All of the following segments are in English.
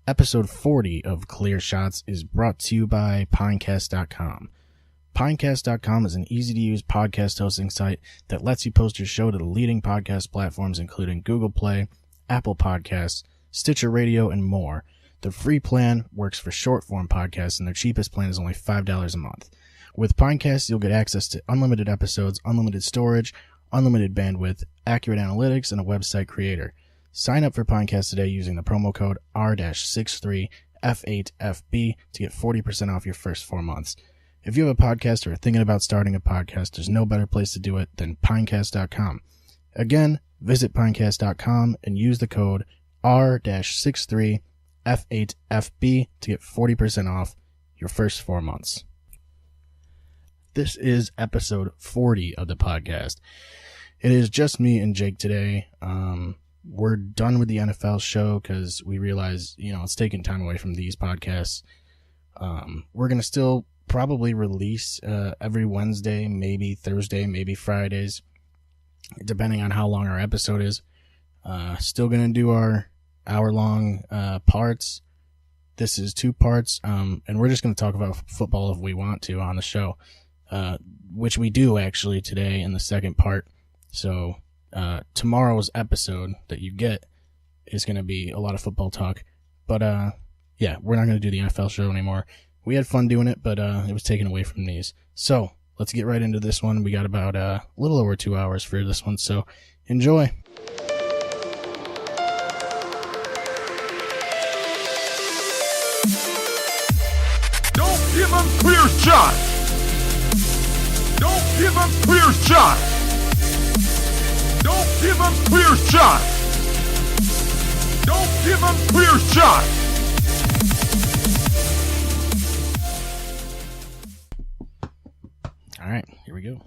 Episode 40 of Clear Shots is brought to you by Pinecast.com. Pinecast.com is an easy-to-use podcast hosting site that lets you post your show to the leading podcast platforms including Google Play, Apple Podcasts, Stitcher Radio, and more. The free plan works for short-form podcasts, and their cheapest plan is only $5 a month. With Pinecast, you'll get access to unlimited episodes, unlimited storage, unlimited bandwidth, accurate analytics, and a website creator. Sign up for Pinecast today using the promo code R-63F8FB to get 40% off your first 4 months. If you have a podcast or are thinking about starting a podcast, there's no better place to do it than Pinecast.com. Again, visit Pinecast.com and use the code R-63F8FB to get 40% off your first 4 months. This is episode 40 of the podcast. It is just me and Jake today. We're done with the NFL show because we realize, it's taking time away from these podcasts. We're going to still probably release every Wednesday, maybe Thursday, maybe Fridays, depending on how long our episode is. Still going to do our hour-long parts. This is 2 parts, and we're just going to talk about football if we want to on the show, which we do actually today in the second part. So tomorrow's episode that you get is going to be a lot of football talk. But, yeah, we're not going to do the NFL show anymore. We had fun doing it, but it was taken away from these. So let's get right into this one. We got about a little over 2 hours for this one, so enjoy. Don't give them clear shot. Don't give them clear shot. Don't give them clear shot. Don't give them clear shot. All right, here we go.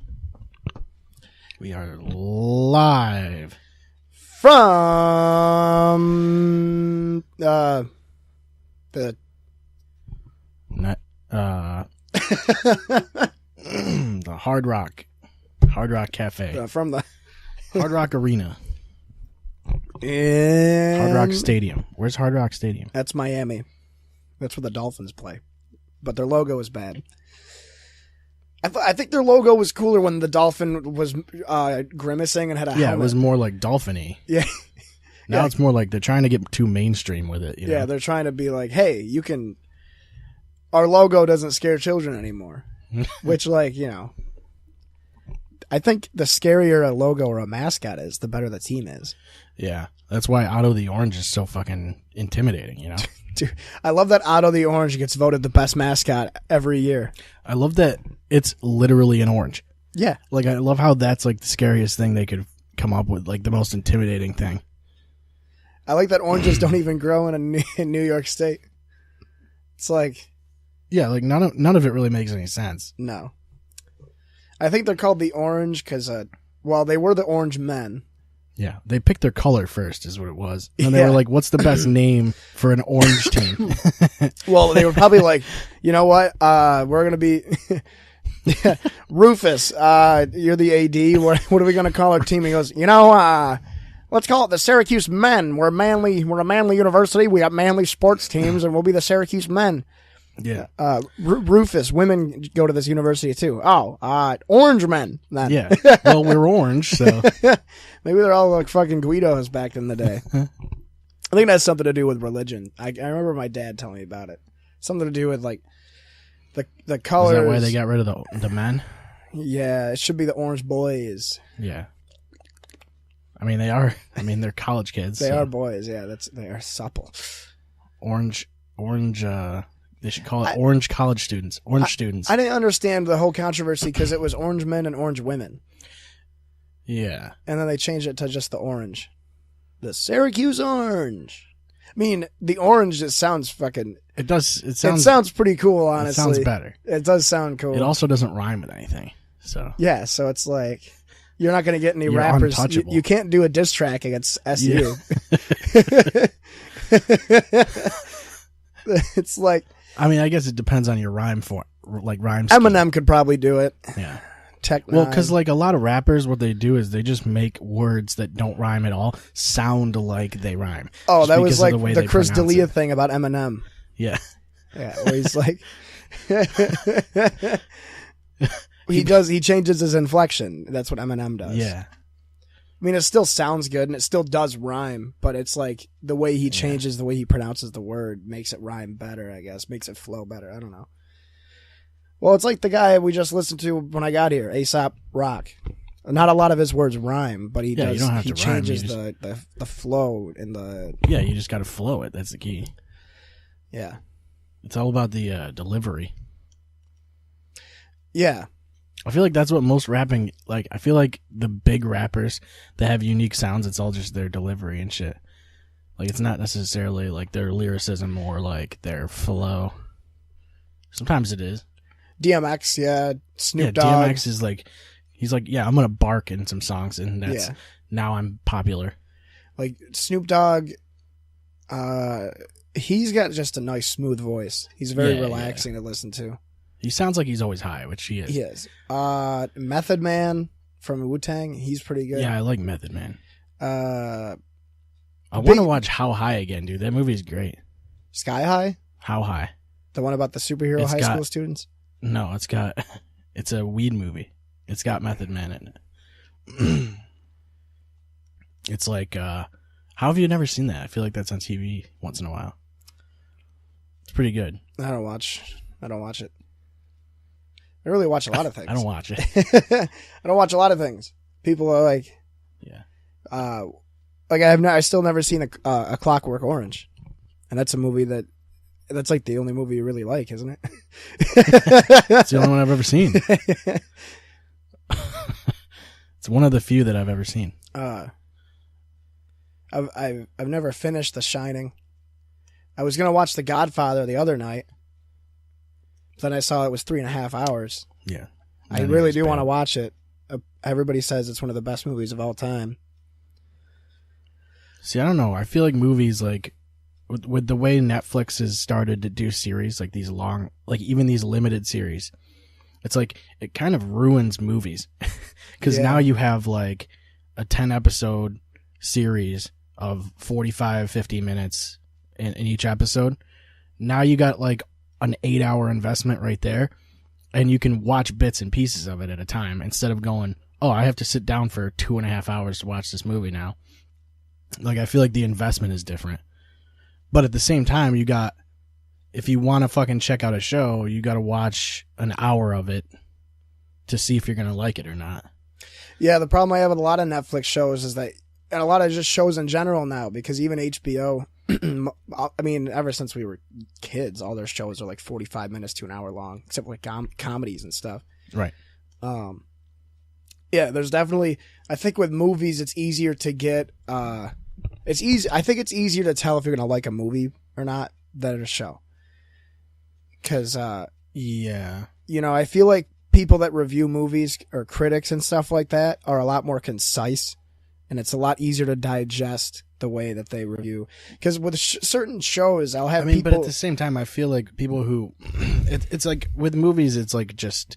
We are live from the the Hard Rock Cafe, from the Hard Rock Arena, and Hard Rock Stadium. Where's Hard Rock Stadium? That's Miami. That's where the Dolphins play, but their logo is bad. I think their logo was cooler when the dolphin was grimacing and had a helmet. It was more like dolphin-y. Yeah. Now it's more like they're trying to get too mainstream with it. Yeah, they're trying to be like, hey, you can... Our logo doesn't scare children anymore. Which, I think the scarier a logo or a mascot is, the better the team is. Yeah, that's why Otto the Orange is so fucking intimidating, Dude, I love that Otto the Orange gets voted the best mascot every year. I love that it's literally an orange. Yeah. I love how that's the scariest thing they could come up with, the most intimidating thing. I like that oranges don't even grow in New York State. It's yeah, none of it really makes any sense. No. I think they're called the Orange because, they were the Orange Men. Yeah, they picked their color first, is what it was. And they were like, what's the best name for an orange team? Well, they were probably like, you know what? We're going to be Rufus. You're the AD. What are we going to call our team? He goes, let's call it the Syracuse Men. We're a manly university. We got manly sports teams, and we'll be the Syracuse Men. Yeah. Rufus. Women go to this university too. Orange Men. Then. Yeah. Well, we're orange, so. Maybe they're all like fucking Guidos back in the day. I think that's something to do with religion. I remember my dad telling me about it. Something to do with the colors. Is that why they got rid of the men? Yeah, it should be the Orange Boys. Yeah. They're college kids. They are boys, yeah. They are supple. Orange, they should call it orange college students. Orange students. I didn't understand the whole controversy because it was orange men and orange women. Yeah. And then they changed it to just the orange. The Syracuse Orange. I mean, the orange just sounds fucking... It does. It sounds pretty cool, honestly. It sounds better. It does sound cool. It also doesn't rhyme with anything. So yeah, so it's like... You're not going to get any You're rappers. Untouchable. You can't do a diss track against SU. Yeah. It's like... I guess it depends on your rhyme scheme. Eminem could probably do it. Yeah. Tech Well, Nine. because like a lot of rappers, what they do is they just make words that don't rhyme at all sound like they rhyme. Oh, just that because was of like the way the they Chris pronounce D'Elia it. thing about Eminem. Yeah. Yeah, where he's like, he changes his inflection. That's what Eminem does. Yeah. I mean, it still sounds good and it still does rhyme, but it's like the way he changes, the way he pronounces the word makes it rhyme better, I guess. Makes it flow better. I don't know. Well, it's like the guy we just listened to when I got here, A$AP Rock. Not a lot of his words rhyme, but he Yeah, you don't have he to rhyme, changes you the flow and the... Yeah, you just got to flow it. That's the key. Yeah. It's all about the delivery. Yeah. I feel like that's what most rapping, like, I feel like the big rappers that have unique sounds, it's all just their delivery and shit. Like, it's not necessarily, like, their lyricism or, like, their flow. Sometimes it is. DMX, yeah. Snoop Yeah, Dogg. DMX is like, he's like, yeah, I'm going to bark in some songs, and that's, now I'm popular. Like, Snoop Dogg, he's got just a nice, smooth voice. He's very relaxing to listen to. He sounds like he's always high, which he is. He is. Method Man from Wu-Tang, he's pretty good. Yeah, I like Method Man. I I want to watch How High again, dude. That movie's great. Sky High? How High? The one about the superhero It's high got- school students? No, it's a weed movie. It's got Method Man in it. It's like, how have you never seen that? I feel like that's on TV once in a while. It's pretty good. I don't watch it. I really watch a lot of things. I don't watch it. I don't watch a lot of things. People are like, Yeah. like I still never seen a Clockwork Orange, and that's a movie that's like the only movie you really like, isn't it? It's the only one I've ever seen. It's one of the few that I've ever seen. I've never finished The Shining. I was gonna watch The Godfather the other night, but then I saw it was 3.5 hours. Yeah. I really do want to watch it. Everybody says it's one of the best movies of all time. See, I don't know. I feel like movies, like, with the way Netflix has started to do series, like these long, like even these limited series, it's like, it kind of ruins movies. Because now you have like a 10 episode series of 45, 50 minutes in each episode. Now you got like an 8-hour investment right there, and you can watch bits and pieces of it at a time instead of going, oh, I have to sit down for 2.5 hours to watch this movie now. Like, I feel like the investment is different. But at the same time, you got, if you want to fucking check out a show, you got to watch an hour of it to see if you're going to like it or not. Yeah, the problem I have with a lot of Netflix shows is that, and a lot of just shows in general now, because even HBO, I mean, ever since we were kids, all their shows are like 45 minutes to an hour long, except like comedies and stuff. Right. Yeah, there's definitely, I think with movies, it's easier to get, I think it's easier to tell if you're going to like a movie or not than a show. Because, Yeah. you know, I feel like people that review movies or critics and stuff like that are a lot more concise, and it's a lot easier to digest the way that they review. Because with certain shows, I'll have people... but at the same time, I feel like people who... It's like, with movies, it's like just...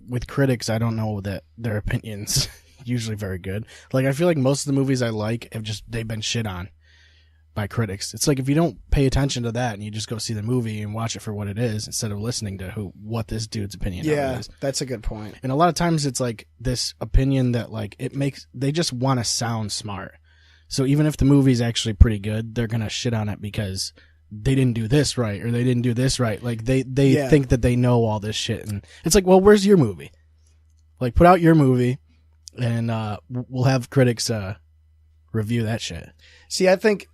With critics, I don't know that their opinions usually very good. Like, I feel like most of the movies I like they've been shit on by critics. It's like, if you don't pay attention to that and you just go see the movie and watch it for what it is instead of listening to what this dude's opinion of it is. That's a good point. And a lot of times it's like this opinion that like they just want to sound smart. So even if the movie's actually pretty good, they're going to shit on it because they didn't do this right or they didn't do this right. Like they think that they know all this shit. And it's like, well, where's your movie? Like, put out your movie and we'll have critics review that shit. See, I think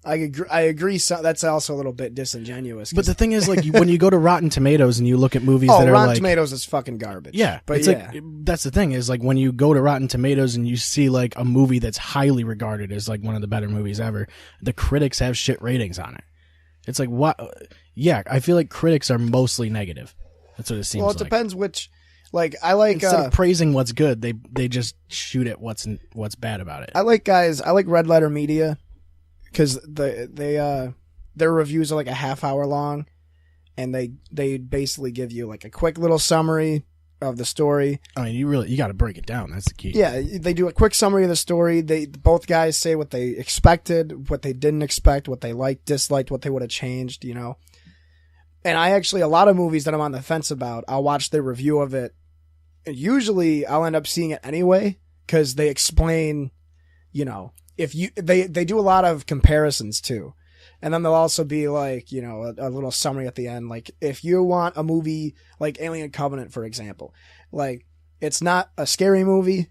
I agree. So that's also a little bit disingenuous. But the thing is, like, when you go to Rotten Tomatoes and you look at movies that are Rotten like... Tomatoes is fucking garbage. Yeah. But it's like, that's the thing is, like, when you go to Rotten Tomatoes and you see, like, a movie that's highly regarded as, like, one of the better movies ever, the critics have shit ratings on it. It's like, what? Yeah, I feel like critics are mostly negative. That's what it seems like. Well, it depends which... Like, I like... Instead of praising what's good, they just shoot at what's bad about it. I like Red Letter Media, because their reviews are like a half hour long, and they basically give you like a quick little summary, of the story. I mean, you got to break it down. That's the key. Yeah, they do a quick summary of the story. Both guys say what they expected, what they didn't expect, what they liked, disliked, what they would have changed, you know. And I actually, a lot of movies that I'm on the fence about, I'll watch their review of it. And usually I'll end up seeing it anyway because they explain, you know, they do a lot of comparisons too. And then there'll also be like, you know, a little summary at the end. Like if you want a movie like Alien Covenant, for example, like it's not a scary movie,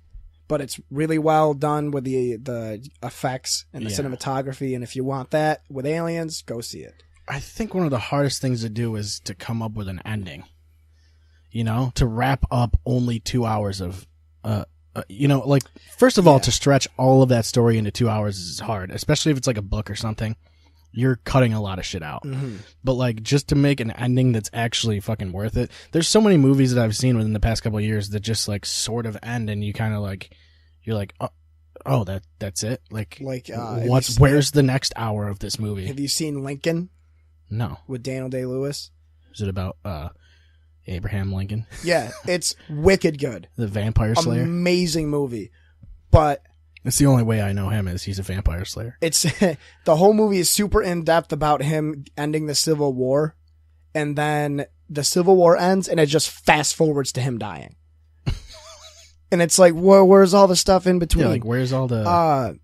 but it's really well done with the effects and the cinematography. And if you want that with aliens, go see it. I think one of the hardest things to do is to come up with an ending, you know, to wrap up only 2 hours of, you know, like first of all, to stretch all of that story into 2 hours is hard, especially if it's like a book or something. You're cutting a lot of shit out. Mm-hmm. But like just to make an ending that's actually fucking worth it. There's so many movies that I've seen within the past couple of years that just like sort of end and you kind of like, you're like, oh, that's it. Like where's the next hour of this movie? Have you seen Lincoln? No. With Daniel Day-Lewis? Is it about Abraham Lincoln? Yeah, it's wicked good. The Vampire Slayer? Amazing movie. But it's the only way I know him is he's a vampire slayer. It's the whole movie is super in depth about him ending the Civil War, and then the Civil War ends, and it just fast forwards to him dying. And it's like, where's all the stuff in between? Yeah, like where's all the?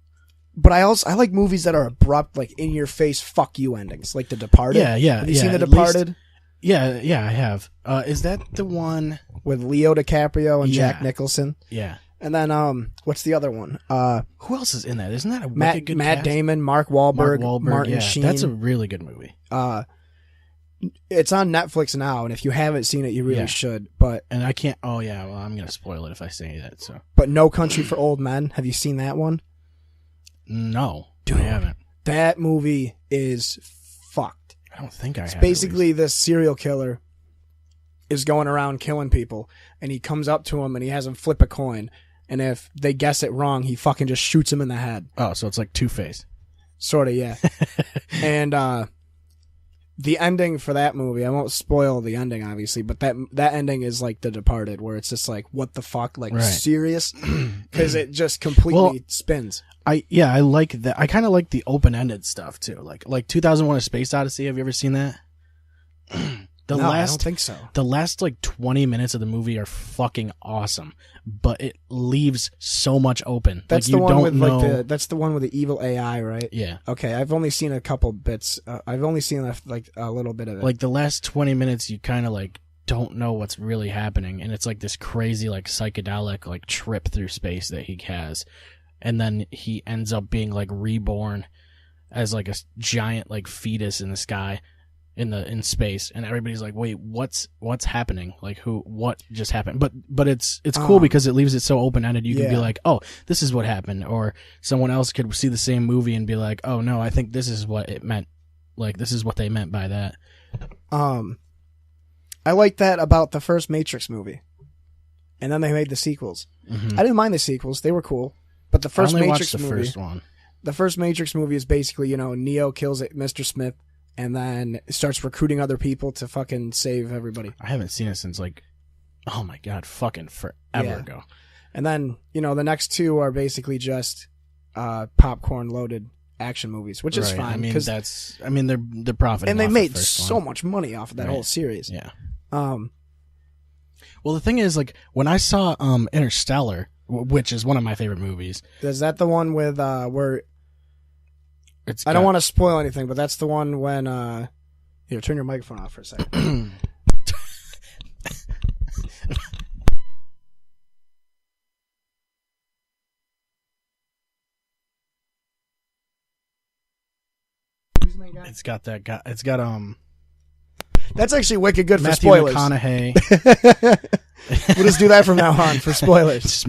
But I like movies that are abrupt, like in your face, fuck you endings, like The Departed. Yeah. Have you seen The Departed? Yeah, I have. Is that the one with Leo DiCaprio and Jack Nicholson? Yeah. And then, what's the other one? Who else is in that? Isn't that a wicked good Matt cast? Damon, Mark Wahlberg, Martin Sheen. That's a really good movie. It's on Netflix now, and if you haven't seen it, you really should. But and I can't. Oh yeah, well I'm gonna spoil it if I say that. So. But No Country for Old Men. Have you seen that one? No, dude, I haven't. That movie is fucked. I don't think I have. Basically, this serial killer is going around killing people, and he comes up to him and he has him flip a coin. And if they guess it wrong, he fucking just shoots him in the head. Oh, so it's like Two-Face. Sort of, yeah. And the ending for that movie, I won't spoil the ending, obviously, but that ending is like The Departed, where it's just like, what the fuck? Like, serious? Because it just completely spins. I like that. I kind of like the open-ended stuff, too. Like 2001: A Space Odyssey. Have you ever seen that? I don't think so. The last like 20 minutes of the movie are fucking awesome, but it leaves so much open. That's like, the one with like that's the one with the evil AI, right? Yeah. Okay, I've only seen a couple bits. I've only seen like a little bit of it. Like the last 20 minutes, you kind of like don't know what's really happening, and it's like this crazy like psychedelic like trip through space that he has, and then he ends up being like reborn as like a giant like fetus in the sky. In space, and everybody's like, wait, what's happening? Like what just happened? But it's cool because it leaves it so open ended. You can be like, oh, this is what happened, or someone else could see the same movie and be like, oh no, I think this is what it meant. Like this is what they meant by that. I like that about the first Matrix movie, and then they made the sequels. Mm-hmm. I didn't mind the sequels; they were cool. But the first Matrix movie, first one. The first Matrix movie is basically, Neo kills Mr. Smith. And then starts recruiting other people to fucking save everybody. I haven't seen it since like, oh my god, fucking forever ago. And then, the next two are basically just popcorn loaded action movies, which is fine. I mean, they're profiting. And they off made the first so one. much money off of that whole series. Yeah. Well, the thing is, like, when I saw Interstellar, which is one of my favorite movies. Is that the one with where? I don't want to spoil anything, but that's the one when here, turn your microphone off for a second. It's got that's actually wicked good Matthew for spoilers. McConaughey. We'll just do that from now on for spoilers.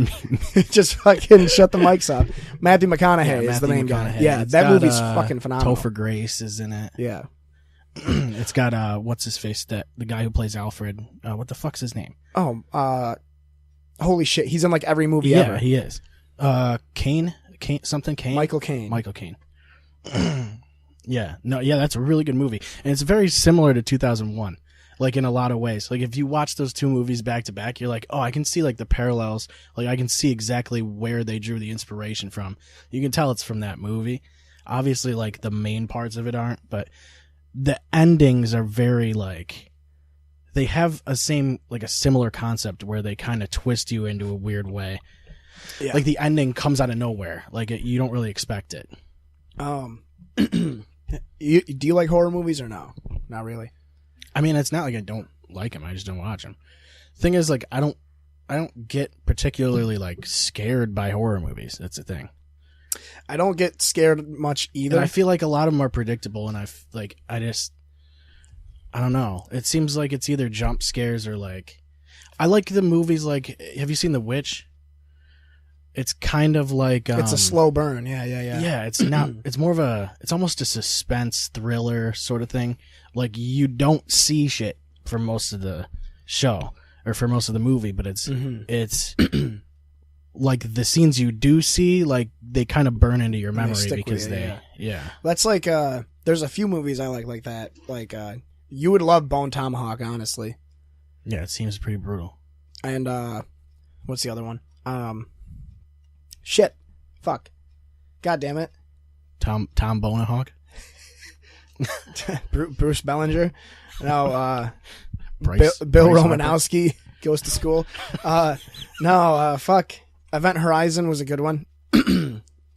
Just fucking shut the mics off. Matthew McConaughey is the main guy. Yeah, that movie's fucking phenomenal. Topher Grace is in it. Yeah. It's got what's his face, that the guy who plays Alfred. What the fuck's his name? Oh, holy shit, he's in like every movie ever. Yeah, he is. Kane, something Kane. Michael Caine. Yeah, that's a really good movie, and it's very similar to 2001. like in a lot of ways. Like if you watch those two movies back to back, you're like, oh, I can see like the parallels. Like I can see exactly where they drew the inspiration from. You can tell it's from that movie. Obviously, like the main parts of it aren't, but the endings are very like, they have a similar concept where they kind of twist you into a weird way. Yeah. Like the ending comes out of nowhere. Like you don't really expect it. Do you like horror movies or no? Not really. I mean, it's not like I don't like them. I just don't watch them. Thing is, like, I don't get particularly like scared by horror movies. That's the thing. I don't get scared much either. And I feel like a lot of them are predictable, and I don't know. It seems like it's either jump scares or like, I like the movies. Like, have you seen The Witch? It's kind of like it's a slow burn. Yeah. Yeah, it's not. It's more of it's almost a suspense thriller sort of thing. Like you don't see shit for most of the show or for most of the movie, but it's like the scenes you do see, like they kind of burn into your memory because yeah. That's like there's a few movies I like that. Like you would love Bone Tomahawk, honestly. Yeah, it seems pretty brutal. And what's the other one? Shit. Fuck. God damn it. Tom Bonahawk? Bruce Bellinger? No, Bryce, Bill Bryce Romanowski goes to school. Fuck. Event Horizon was a good one.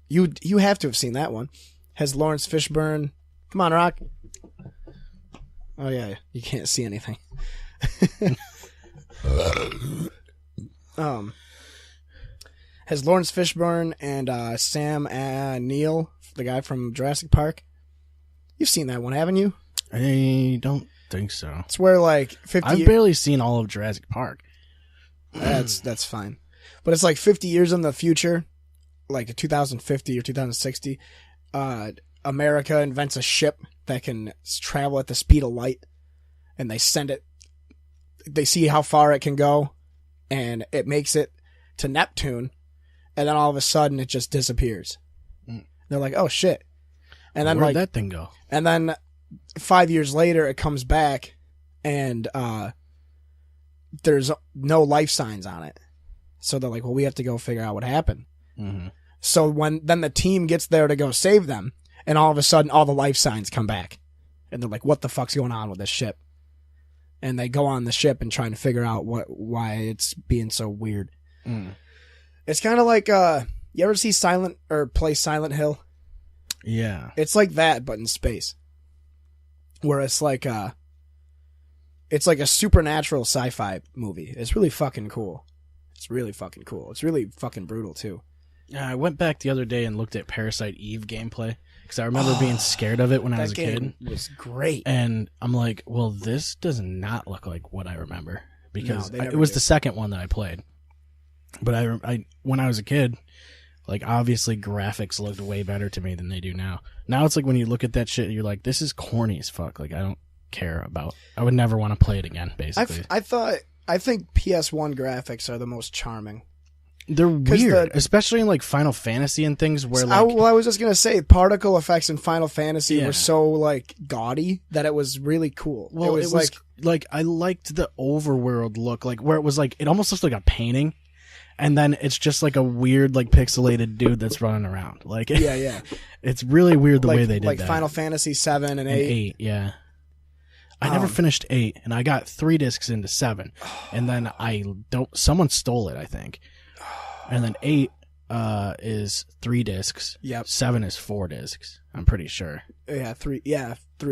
You have to have seen that one. Has Lawrence Fishburne. Come on, Rock. Oh, yeah. You can't see anything. Has Lawrence Fishburne and Sam Neill, the guy from Jurassic Park. You've seen that one, haven't you? I don't think so. It's where like 50 I've barely seen all of Jurassic Park. That's fine. But it's like 50 years in the future, like 2050 or 2060, America invents a ship that can travel at the speed of light, and they send it. They see how far it can go, and it makes it to Neptune. And then all of a sudden, it just disappears. They're like, "Oh shit!" And then where'd that thing go? And then 5 years later, it comes back, and there's no life signs on it. So they're like, "Well, we have to go figure out what happened." Mm-hmm. So then the team gets there to go save them, and all of a sudden, all the life signs come back, and they're like, "What the fuck's going on with this ship?" And they go on the ship and trying to figure out why it's being so weird. It's kind of like, you ever see play Silent Hill? Yeah. It's like that, but in space. Where it's like a supernatural sci-fi movie. It's really fucking cool. It's really fucking brutal, too. Yeah, I went back the other day and looked at Parasite Eve gameplay. Because I remember being scared of it when I was a kid. That game was great. And I'm like, well, this does not look like what I remember. Because No, it was the second one that I played. But I when I was a kid, like obviously graphics looked way better to me than they do now. Now it's like when you look at that shit, you're like, this is corny as fuck. Like I don't care about. I would never want to play it again. Basically, I think PS1 graphics are the most charming. They're weird, especially in like Final Fantasy and things where like. I was just gonna say particle effects in Final Fantasy were so like gaudy that it was really cool. Well, it was like I liked the overworld look, like where it was like it almost looks like a painting. And then it's just like a weird, like pixelated dude that's running around. Like, yeah. It's really weird the way they did like that. Like Final Fantasy 7 and 8. Yeah. I never finished 8, and I got 3 discs into 7, and then someone stole it, I think. And then 8 is 3 discs. Yep. 7 is 4 discs. I'm pretty sure. Yeah, 3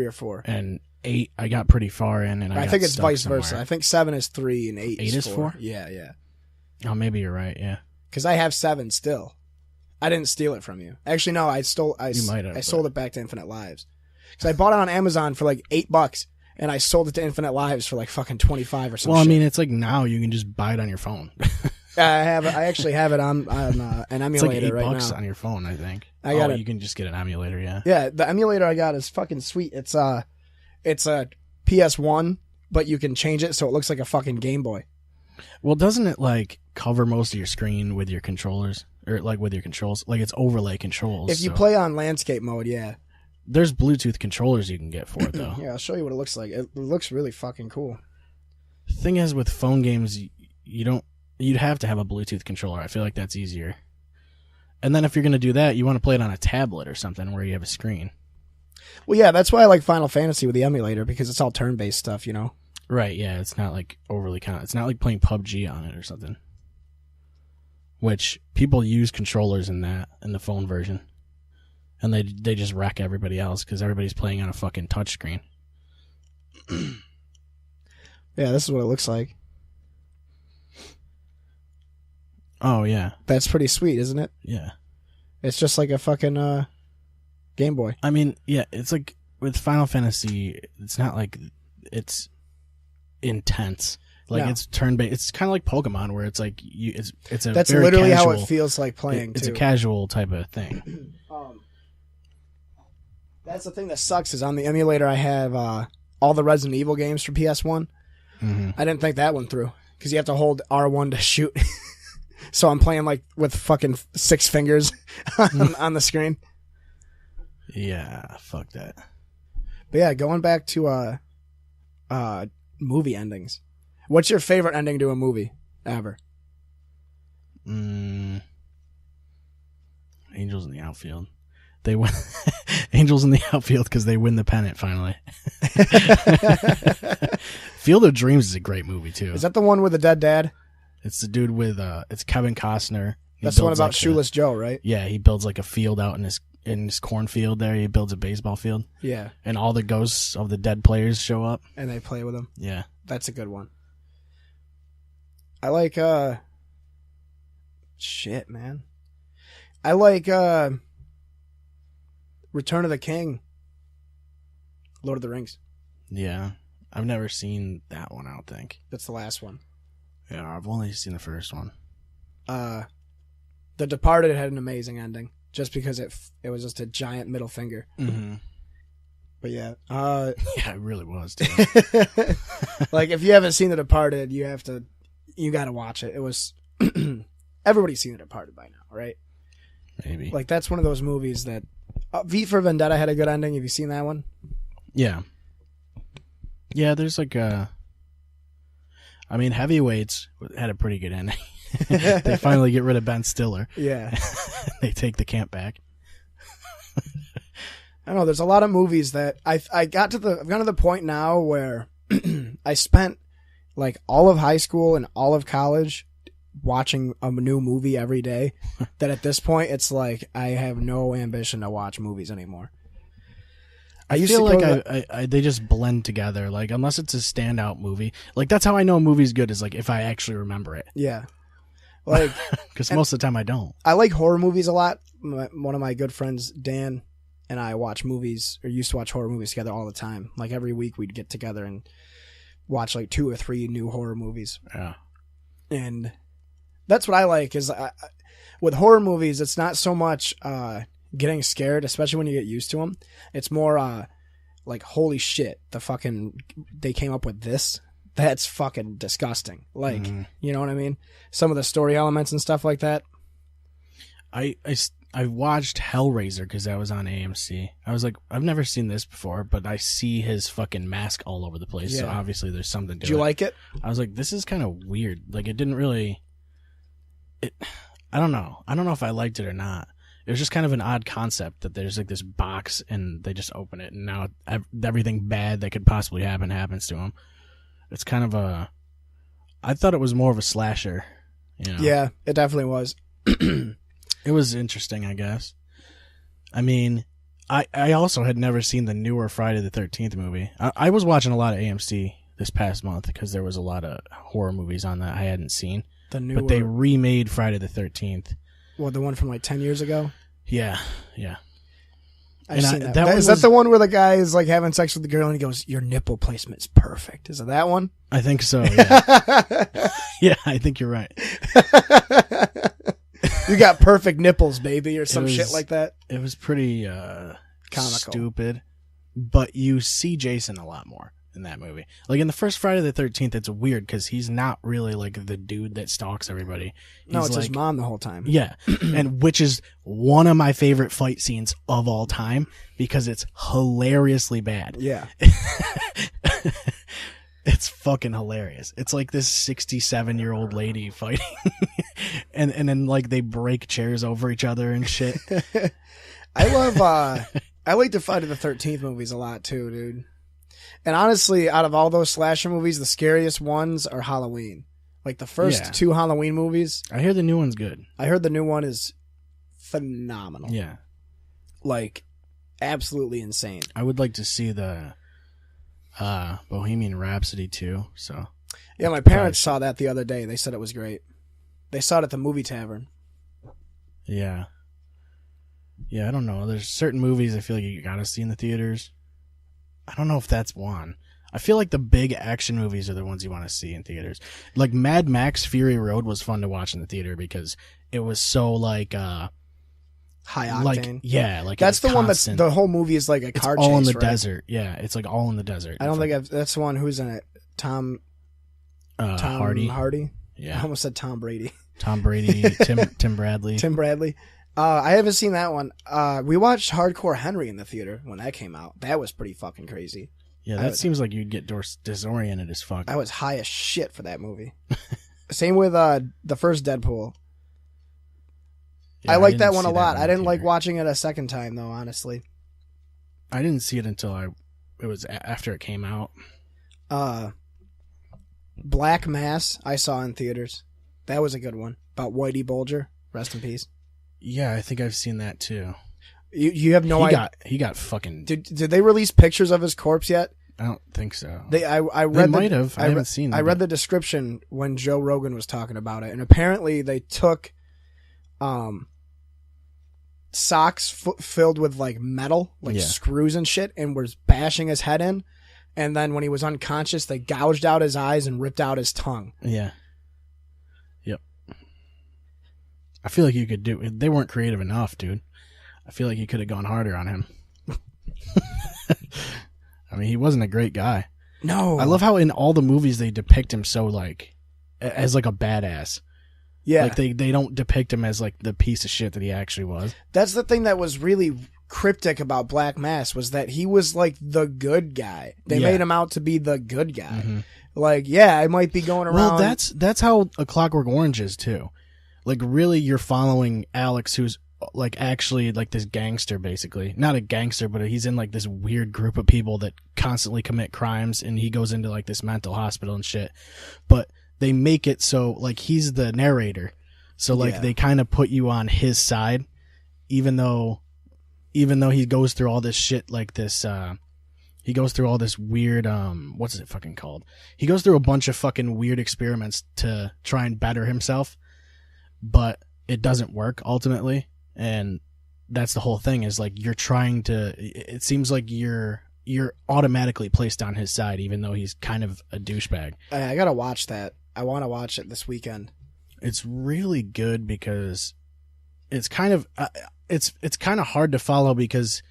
or 4. And 8, I got pretty far in, and I think it's vice somewhere. versa. I think 7 is 3 and 8 is 4. 4? Yeah. Oh, maybe you're right. Yeah. Because I have 7 still. I didn't steal it from you. Actually, no, I stole. You might have. I sold it back to Infinite Lives. Because I bought it on Amazon for like $8, and I sold it to Infinite Lives for like fucking 25 or something. Well, I mean, it's like now you can just buy it on your phone. I actually have it on an emulator right now. It's like $8 on your phone, I think. You can just get an emulator, yeah. Yeah, the emulator I got is fucking sweet. It's a PS1, but you can change it so it looks like a fucking Game Boy. Well, doesn't it like cover most of your screen with your controllers or like with your controls? Like it's overlay controls. If you play on landscape mode, yeah. There's Bluetooth controllers you can get for it though. Yeah, I'll show you what it looks like. It looks really fucking cool. The thing is, with phone games, you'd have to have a Bluetooth controller. I feel like that's easier. And then if you're going to do that, you want to play it on a tablet or something where you have a screen. Well, yeah, that's why I like Final Fantasy with the emulator, because it's all turn-based stuff, you know? Right, yeah, it's not like overly it's not like playing PUBG on it or something. Which people use controllers in the phone version. And they just wreck everybody else because everybody's playing on a fucking touchscreen. Yeah, this is what it looks like. Oh, yeah. That's pretty sweet, isn't it? Yeah. It's just like a fucking Game Boy. I mean, yeah, it's like with Final Fantasy, it's not like it's intense. Like No. it's turn-based. It's kind of like Pokemon, where it's like it's a That's very literally casual, how it feels like playing. It's too. a casual type of thing. That's the thing that sucks is on the emulator I have all the Resident Evil games for PS1. Mm-hmm. I didn't think that one through because you have to hold R1 to shoot. So I'm playing like with fucking 6 fingers on the screen. Yeah, fuck that. But yeah, going back to movie endings. What's your favorite ending to a movie ever? Angels in the Outfield. They win. Angels in the Outfield because they win the pennant finally. Field of Dreams is a great movie too. Is that the one with the dead dad? It's the dude with it's Kevin Costner. That's the one about Shoeless Joe, right? Yeah, he builds like a field out in his cornfield there. He builds a baseball field. Yeah. And all the ghosts of the dead players show up. And they play with him. Yeah. That's a good one. I like shit, man. I like Return of the King. Lord of the Rings. Yeah. I've never seen that one, I don't think. That's the last one. Yeah, I've only seen the first one. The Departed had an amazing ending, just because it was just a giant middle finger. Mm-hmm. But yeah, yeah, it really was too. like if you haven't seen The Departed, you got to watch it. It was everybody's seen The Departed by now, right? Maybe. Like that's one of those movies that V for Vendetta had a good ending. Have you seen that one? Yeah. Yeah, there's like I mean, Heavyweights had a pretty good ending. They finally get rid of Ben Stiller. Yeah. They take the camp back. I don't know. There's a lot of movies that I've gotten to the point now where I spent like all of high school and all of college watching a new movie every day. That at this point, it's like I have no ambition to watch movies anymore. I feel like they just blend together. Like unless it's a standout movie, like that's how I know a movie's good is like if I actually remember it. Yeah, like because most of the time I don't. I like horror movies a lot. One of my good friends Dan and I watch movies or used to watch horror movies together all the time. Like every week we'd get together and watch like 2 or 3 new horror movies. Yeah, and that's what I like. Is with horror movies, it's not so much getting scared, especially when you get used to them. It's more like, holy shit, they came up with this. That's fucking disgusting. Like, you know what I mean? Some of the story elements and stuff like that. I watched Hellraiser because that was on AMC. I was like, I've never seen this before, but I see his fucking mask all over the place. Yeah. So obviously there's something to it. Did you like it? I was like, this is kind of weird. Like it didn't really. I don't know. I don't know if I liked it or not. It was just kind of an odd concept that there's like this box and they just open it and now everything bad that could possibly happen happens to them. It's kind of I thought it was more of a slasher. You know? Yeah, it definitely was. It was interesting, I guess. I mean, I also had never seen the newer Friday the 13th movie. I was watching a lot of AMC this past month because there was a lot of horror movies on that I hadn't seen. But they remade Friday the 13th. What, the one from like 10 years ago? Yeah, yeah. I've seen that. Is that the one where the guy is like having sex with the girl and he goes, "Your nipple placement's perfect"? Is it that one? I think so. Yeah, yeah, I think you're right. You got perfect nipples, baby, or some shit like that. It was pretty comical, stupid. But you see Jason a lot more in that movie. Like in the first Friday the 13th, it's weird because he's not really like the dude that stalks everybody. No, He's it's like, his mom the whole time. Yeah, and which is one of my favorite fight scenes of all time because it's hilariously bad. Yeah. It's fucking hilarious. It's like this 67-year-old lady fighting, and then like they break chairs over each other and shit. I like the Friday the 13th movies a lot too, dude. And honestly, out of all those slasher movies, the scariest ones are Halloween. Like the first two Halloween movies. I hear the new one's good. I heard the new one is phenomenal. Yeah. Like absolutely insane. I would like to see the Bohemian Rhapsody too. So yeah, my parents saw that the other day. They said it was great. They saw it at the movie tavern. Yeah. Yeah, I don't know. There's certain movies I feel like you gotta see in the theaters. I don't know if that's one. I feel like the big action movies are the ones you want to see in theaters. Like Mad Max Fury Road was fun to watch in the theater because it was so like high octane. Like yeah, like that's the one constant. that's the whole movie is like a car it's all chase, in the right? desert. Yeah, it's like all in the desert. I don't think that's the one who's in it. Tom Hardy. I Yeah. almost said Tom Brady. Tom Brady, Tim Bradley. Tim Bradley. I haven't seen that one. We watched Hardcore Henry in the theater when that came out. That was pretty fucking crazy. Yeah, that seems like you'd get disoriented as fuck. I was high as shit for that movie. Same with the first Deadpool. Yeah, I liked that didn't one a see lot. in I the didn't like theater. watching it a second time though, honestly. I didn't see it until it was after it came out. Black Mass I saw in theaters. That was a good one. About Whitey Bulger. Rest in peace. Yeah, I think I've seen that too. You have no idea. He got fucking. Did they release pictures of his corpse yet? I don't think so. I read might have. I haven't seen. I read the description when Joe Rogan was talking about it, and apparently they took socks filled with like metal, like screws and shit, and was bashing his head in. And then when he was unconscious, they gouged out his eyes and ripped out his tongue. Yeah. Yep. I feel like you could do. They weren't creative enough, dude. I feel like you could have gone harder on him. I mean, he wasn't a great guy. No. I love how in all the movies they depict him so like as like a badass. Yeah. Like they don't depict him as like the piece of shit that he actually was. That's the thing that was really cryptic about Black Mass was that he was like the good guy. They made him out to be the good guy. Mm-hmm. Like, yeah, I might be going around. Well, that's how A Clockwork Orange is too. Like really you're following Alex, who's like actually like this gangster, basically. Not a gangster, but he's in like this weird group of people that constantly commit crimes, and he goes into like this mental hospital and shit. But they make it so like he's the narrator. So like they kind of put you on his side, even though he goes through all this shit like this, he goes through all this weird, what's it fucking called? He goes through a bunch of fucking weird experiments to try and better himself, but it doesn't work ultimately. And that's the whole thing is like, you're trying to, it seems like you're automatically placed on his side, even though he's kind of a douchebag. I gotta watch that. I want to watch it this weekend. It's really good because it's kind of, it's kind of hard to follow because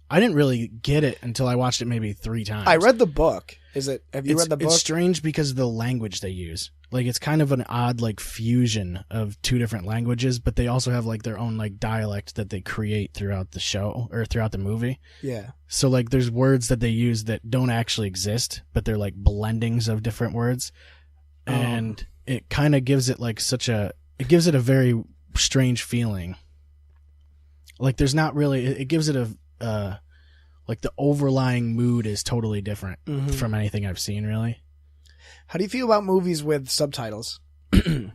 I didn't really get it until I watched it maybe 3 times. I read the book. Have you read the book? It's strange because of the language they use. Like it's kind of an odd like fusion of 2 different languages, but they also have like their own like dialect that they create throughout the show or throughout the movie. Yeah. So like there's words that they use that don't actually exist, but they're like blendings of different words. And it kind of gives it like it gives it a very strange feeling. Like there's not really, it gives it a, like the overlying mood is totally different from anything I've seen really. How do you feel about movies with subtitles?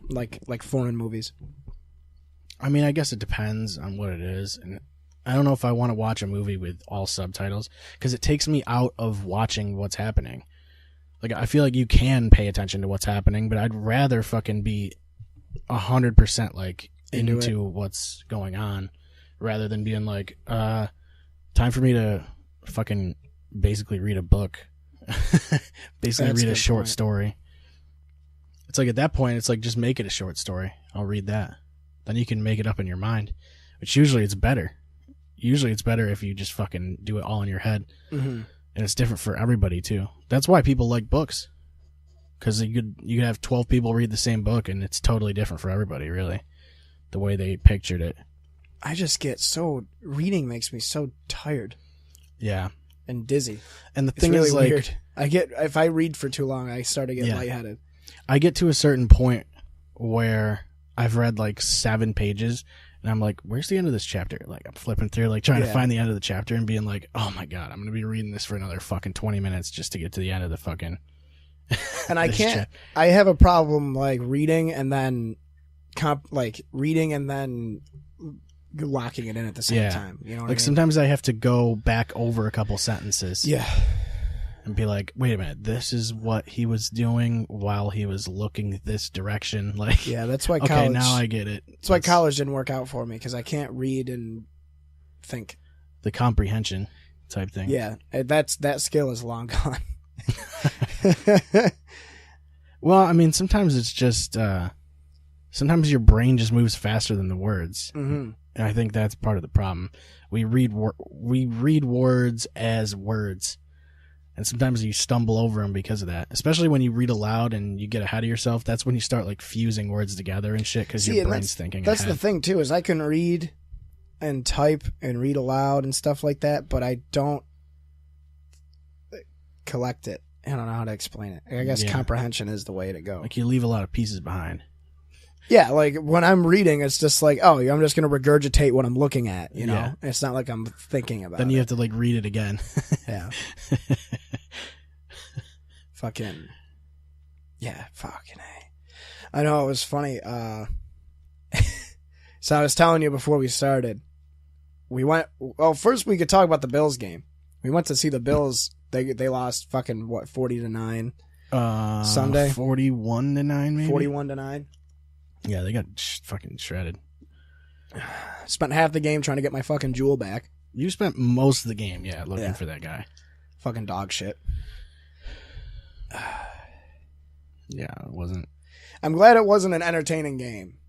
like foreign movies? I mean, I guess it depends on what it is. And I don't know if I want to watch a movie with all subtitles because it takes me out of watching what's happening. Like, I feel like you can pay attention to what's happening, but I'd rather fucking be 100% like into what's going on rather than being like, time for me to fucking basically read a book. Basically read a short story. It's like at that point, it's like just make it a short story. I'll read that. Then you can make it up in your mind, which usually it's better. Usually it's better if you just fucking do it all in your head. Mm-hmm. And it's different for everybody too. That's why people like books. Because you could have 12 people read the same book, and it's totally different for everybody, really. The way they pictured it. I just get reading makes me so tired. Yeah. And dizzy. And the It's thing really is, like, weird. If I read for too long, I start to get lightheaded. I get to a certain point where I've read like 7 pages, and I'm like, where's the end of this chapter? Like, I'm flipping through, like, trying to find the end of the chapter and being like, oh my God, I'm going to be reading this for another fucking 20 minutes just to get to the end of the fucking... And I can't... I have a problem, like, reading and then locking it in at the same time. You know what I mean? Sometimes I have to go back over a couple sentences. Yeah. And be like, wait a minute, this is what he was doing while he was looking this direction. Like, yeah, that's why college... Okay, now I get it. That's why college didn't work out for me, because I can't read and think. The comprehension type thing. Yeah, that skill is long gone. Well, I mean, sometimes it's just... sometimes your brain just moves faster than the words. Mm-hmm. And I think that's part of the problem. We read words as words. And sometimes you stumble over them because of that. Especially when you read aloud and you get ahead of yourself. That's when you start like fusing words together and shit because your brain's thinking That's ahead. the thing too, is I can read and type and read aloud and stuff like that, but I don't collect it. I don't know how to explain it. I guess comprehension is the way to go. Like you leave a lot of pieces behind. Yeah, like when I'm reading, it's just like, oh, I'm just going to regurgitate what I'm looking at, you know? Yeah. It's not like I'm thinking about it. Then you have to like read it again. Yeah. Fucking. Yeah, fucking A. I know, it was funny. So I was telling you before we started, first we could talk about the Bills game. We went to see the Bills. They lost fucking, 40-9 Sunday? 41-9 maybe? 41-9. Yeah, they got fucking shredded. Spent half the game trying to get my fucking jewel back. You spent most of the game, looking for that guy. Fucking dog shit. Yeah, it wasn't. I'm glad it wasn't an entertaining game.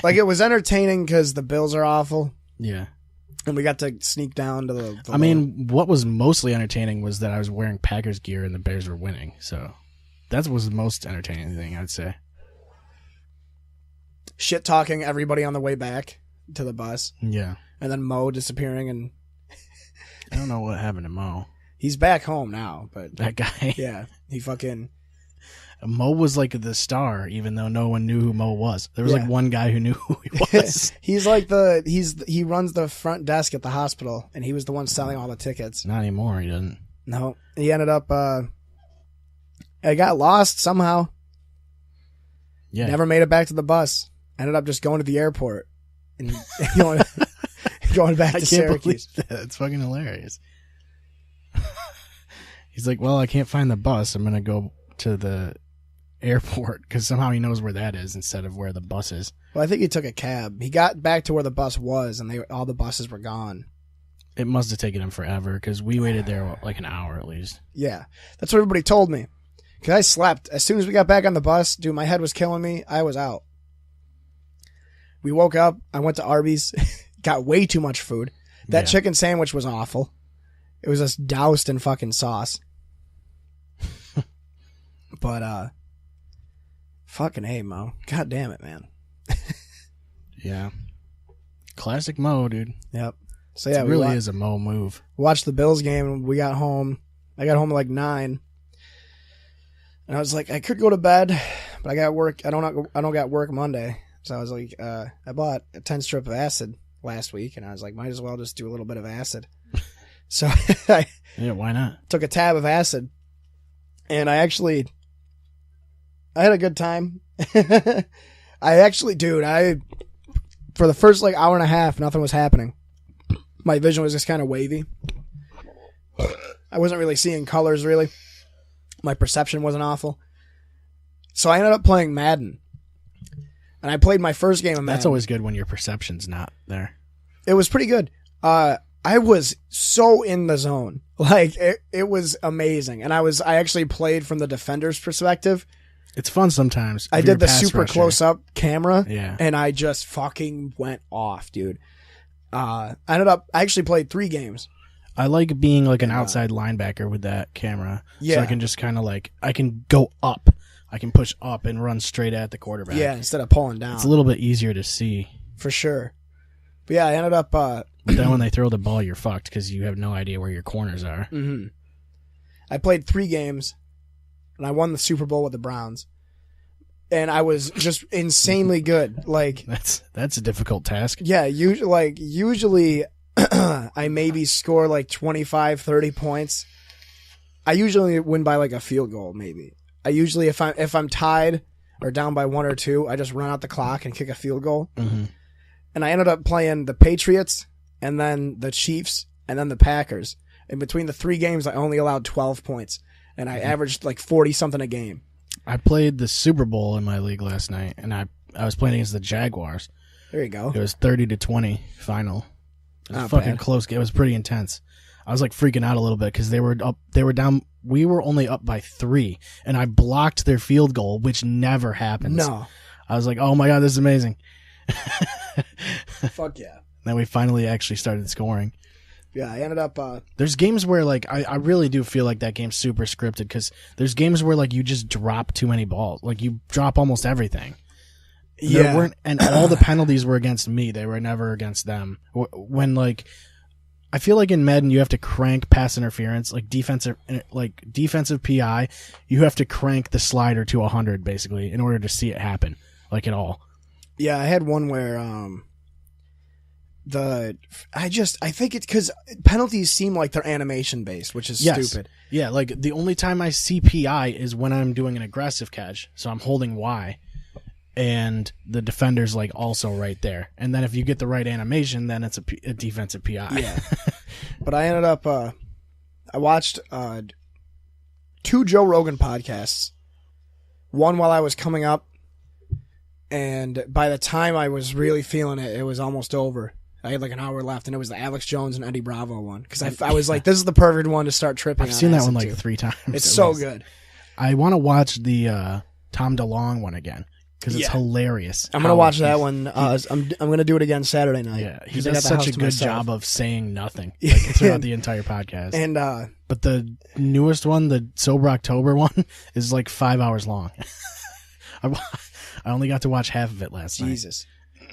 Like, it was entertaining because the Bills are awful. Yeah. And we got to sneak down to the I mean, what was mostly entertaining was that I was wearing Packers gear and the Bears were winning. So that was the most entertaining thing, I'd say. Shit talking everybody on the way back to the bus. Yeah. And then Mo disappearing, and I don't know what happened to Mo. He's back home now, but that guy. Yeah. He fucking Mo was like the star, even though no one knew who Mo was. There was like one guy who knew who he was. He's like he runs the front desk at the hospital, and he was the one selling all the tickets. Not anymore, he doesn't. No. He ended up I got lost somehow. Yeah. Never made it back to the bus. Ended up just going to the airport and going back to Syracuse. That's fucking hilarious. He's like, well, I can't find the bus. I'm going to go to the airport because somehow he knows where that is instead of where the bus is. Well, I think he took a cab. He got back to where the bus was, and all the buses were gone. It must have taken him forever because we waited there like an hour at least. Yeah. That's what everybody told me. Because I slept. As soon as we got back on the bus, dude, my head was killing me. I was out. We woke up. I went to Arby's. Got way too much food. That chicken sandwich was awful. It was just doused in fucking sauce. But, fucking A, Mo. God damn it, man. Yeah. Classic Mo, dude. Yep. So, yeah. It really is a Mo move. Watched the Bills game, and we got home. I got home at like 9. And I was like, I could go to bed, but I got work. I don't got work Monday. So I was like, I bought a 10 strip of acid last week, and I was like, might as well just do a little bit of acid. So yeah, why not? Took a tab of acid, and I had a good time. For the first like hour and a half, nothing was happening. My vision was just kind of wavy. I wasn't really seeing colors, really. My perception wasn't awful. So I ended up playing Madden. And I played my first game of Madden. That's always good when your perception's not there. It was pretty good. I was so in the zone. Like, it was amazing. And I actually played from the defender's perspective. It's fun sometimes. I did the super close-up camera. Yeah. And I just fucking went off, dude. I actually played 3 games. I like being like an outside linebacker with that camera. Yeah. So I can just kind of like, I can go up. I can push up and run straight at the quarterback. Yeah, instead of pulling down. It's a little bit easier to see. For sure. But yeah, I ended up... But then when they throw the ball, you're fucked because you have no idea where your corners are. Mm-hmm. I played 3 games, and I won the Super Bowl with the Browns. And I was just insanely good. Like That's a difficult task. Yeah, usually I maybe score like 25, 30 points. I usually win by like a field goal, maybe. I usually, if I'm tied or down by 1 or 2, I just run out the clock and kick a field goal. Mm-hmm. And I ended up playing the Patriots and then the Chiefs and then the Packers. In between the 3 games, I only allowed 12 points. And I averaged like 40-something a game. I played the Super Bowl in my league last night, and I was playing against the Jaguars. There you go. It was 30-20 final. It was Not a fucking bad. close game. It was pretty intense. I was like freaking out a little bit because they were down. We were only up by 3, and I blocked their field goal, which never happens. No. I was like, oh my God, this is amazing. Fuck yeah. Then we finally actually started scoring. Yeah, I ended up... There's games where like I really do feel like that game's super scripted because there's games where like you just drop too many balls. Like you drop almost everything. Yeah. And all the penalties were against me. They were never against them. When like, I feel like in Madden you have to crank pass interference, like defensive PI. You have to crank the slider to 100 basically in order to see it happen, like at all. Yeah, I had one where I think it's because penalties seem like they're animation based, which is stupid. Yeah, like the only time I see PI is when I'm doing an aggressive catch, so I'm holding Y. And the defender's like also right there. And then if you get the right animation, then it's a defensive PI. Yeah. But I ended up, I watched 2 Joe Rogan podcasts. One while I was coming up. And by the time I was really feeling it, it was almost over. I had like an hour left, and it was the Alex Jones and Eddie Bravo one. Because I was like, this is the perfect one to start tripping on. I've seen that one like too. 3 times. It's so good. I want to watch the Tom DeLonge one again. Because it's hilarious. I'm gonna watch that one. I'm gonna do it again Saturday night. Yeah, he does such a good job of saying nothing like, throughout the entire podcast. And but the newest one, the Sober October one, is like 5 hours long. I only got to watch half of it last night. Jesus.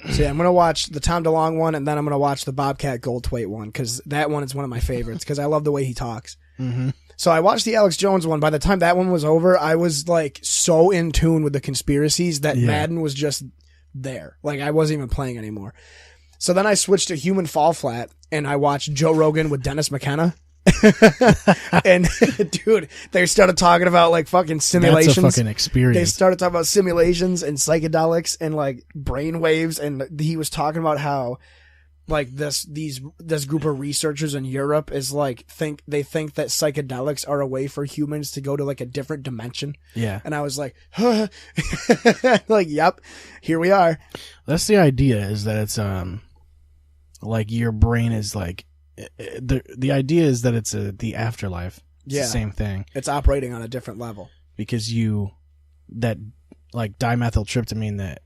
So yeah, I'm gonna watch the Tom DeLonge one, and then I'm gonna watch the Bobcat Goldthwait one because that one is one of my favorites because I love the way he talks. Mm-hmm. So I watched the Alex Jones one. By the time that one was over, I was like so in tune with the conspiracies that Madden was just there. Like I wasn't even playing anymore. So then I switched to Human Fall Flat and I watched Joe Rogan with Dennis McKenna. And dude, they started talking about like fucking simulations. That's a fucking experience. They started talking about simulations and psychedelics and like brain waves, and he was talking about how like this group of researchers in Europe is like think that psychedelics are a way for humans to go to like a different dimension. Yeah. And I was like, huh. Like, yep, here we are. That's the idea, is that it's like your brain is like the idea is that it's the afterlife. It's the same thing. It's operating on a different level. Because that like dimethyltryptamine that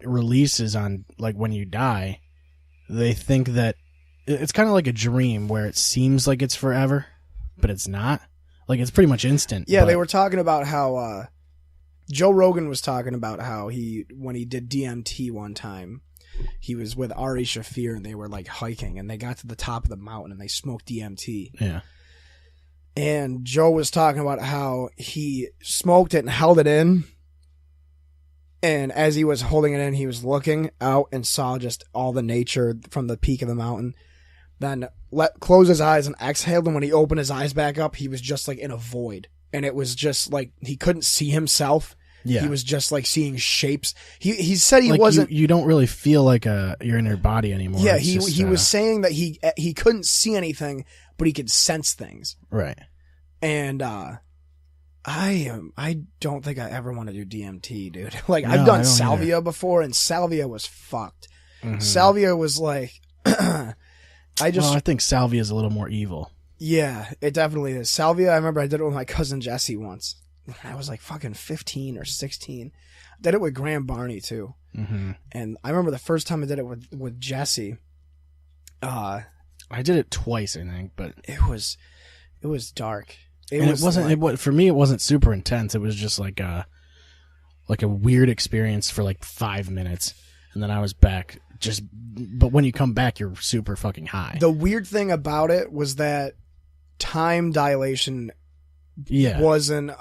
releases on like when you die, they think that it's kind of like a dream where it seems like it's forever, but it's not. Like it's pretty much instant. Yeah, they were talking about how Joe Rogan was talking about how when he did DMT one time, he was with Ari Shaffir and they were like hiking and they got to the top of the mountain and they smoked DMT. Yeah. And Joe was talking about how he smoked it and held it in. And as he was holding it in, he was looking out and saw just all the nature from the peak of the mountain. Then closed his eyes and exhaled. And when he opened his eyes back up, he was just like in a void. And it was just like he couldn't see himself. Yeah. He was just like seeing shapes. He said he like wasn't. You don't really feel like you're in your body anymore. Yeah, he was saying that he couldn't see anything, but he could sense things. Right. And I don't think I ever want to do DMT, dude. Like I've done salvia before, and salvia was fucked. Mm-hmm. Salvia was like, I think salvia is a little more evil. Yeah, it definitely is. Salvia, I remember I did it with my cousin Jesse once. I was like fucking 15 or 16. I did it with Graham Barney too. Mm-hmm. And I remember the first time I did it with Jesse. I I did it twice, I think, but it was dark. For me, it wasn't super intense. It was just like a weird experience for like 5 minutes, and then I was back. But when you come back, you're super fucking high. The weird thing about it was that time dilation wasn't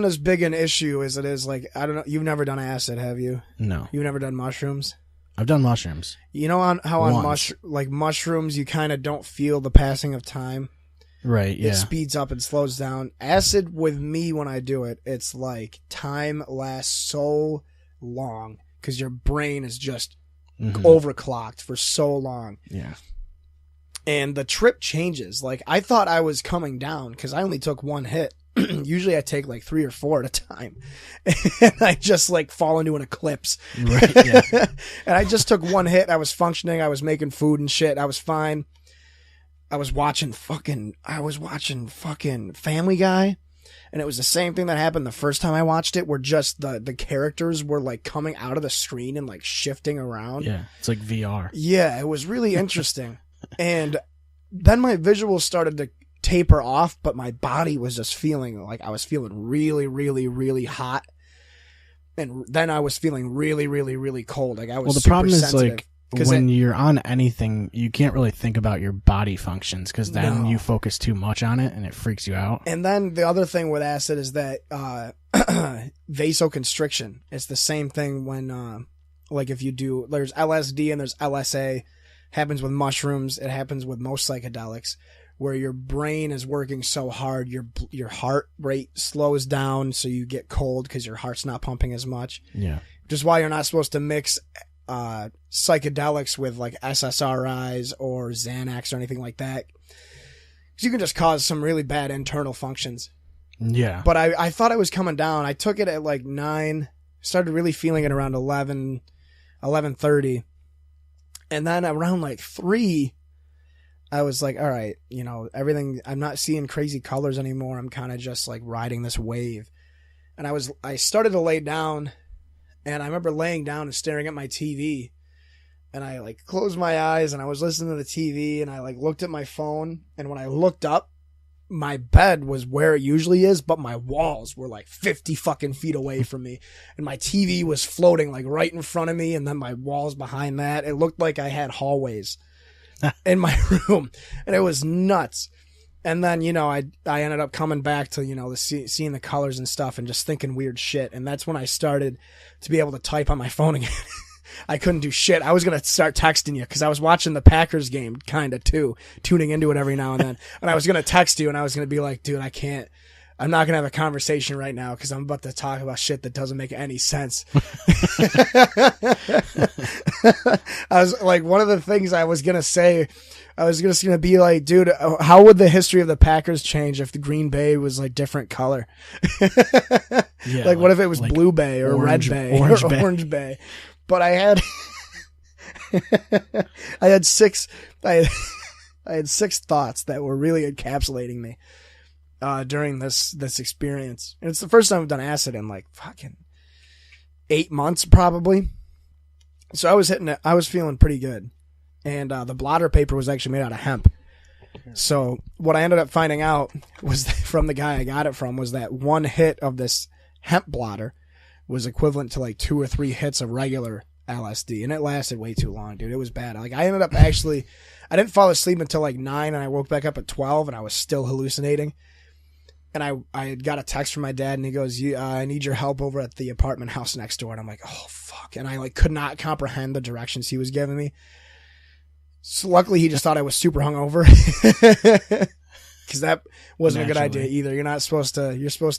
as big an issue as it is. Like, I don't know. You've never done acid, have you? No. You've never done mushrooms? I've done mushrooms. You know on mushrooms, you kind of don't feel the passing of time. Right, yeah. It speeds up and slows down. Acid, with me, when I do it, it's like time lasts so long because your brain is just overclocked for so long. Yeah. And the trip changes. Like, I thought I was coming down because I only took one hit. Usually I take like 3 or 4 at a time. And I just like fall into an eclipse. Right, yeah. And I just took one hit. I was functioning. I was making food and shit. I was fine. I was watching fucking Family Guy. And it was the same thing that happened the first time I watched it, where just the characters were like coming out of the screen and like shifting around. Yeah. It's like VR. Yeah, it was really interesting. And then my visuals started to taper off, but my body was just feeling like I was feeling really, really, really hot. And then I was feeling really, really, really cold. Like, I was the problem is like when you're on anything, you can't really think about your body functions because then you focus too much on it and it freaks you out. And then the other thing with acid is that vasoconstriction. It's the same thing when like if you do, there's LSD and there's LSA. Happens with mushrooms. It happens with most psychedelics, where your brain is working so hard, your heart rate slows down, so you get cold because your heart's not pumping as much. Yeah. Which is why you're not supposed to mix psychedelics with like SSRIs or Xanax or anything like that, because you can just cause some really bad internal functions. Yeah. But I thought I was coming down. I took it at like 9, started really feeling it around 11:30. And then around like 3, I was like, all right, you know, everything, I'm not seeing crazy colors anymore. I'm kind of just like riding this wave. And I started to lay down, and I remember laying down and staring at my TV, and I like closed my eyes and I was listening to the TV, and I like looked at my phone, and when I looked up, my bed was where it usually is, but my walls were like 50 fucking feet away from me, and my TV was floating like right in front of me, and then my walls behind that. It looked like I had hallways in my room, and it was nuts. And then, you know, I ended up coming back to, you know, seeing the colors and stuff and just thinking weird shit. And that's when I started to be able to type on my phone again. I couldn't do shit. I was going to start texting you because I was watching the Packers game kind of too, tuning into it every now and then. And I was going to text you, and I was going to be like, dude, I'm not going to have a conversation right now because I'm about to talk about shit that doesn't make any sense. I was like, one of the things I was going to say, I was just going to be like, dude, how would the history of the Packers change if the Green Bay was like different color? Yeah, like what if it was Blue Bay or Red Bay or Orange Bay? But I had, I had 6 thoughts that were really encapsulating me during this experience. And it's the first time I've done acid in like fucking 8 months probably. So I was feeling pretty good. And the blotter paper was actually made out of hemp. So what I ended up finding out was that from the guy I got it from was that one hit of this hemp blotter was equivalent to like 2 or 3 hits of regular LSD, and it lasted way too long, dude. It was bad. Like, I ended up I didn't fall asleep until like 9, and I woke back up at 12, and I was still hallucinating. And I got a text from my dad, and he goes, I need your help over at the apartment house next door. And I'm like, oh fuck. And I like could not comprehend the directions he was giving me. So luckily he just thought I was super hungover. Because that wasn't a good idea either. You're supposed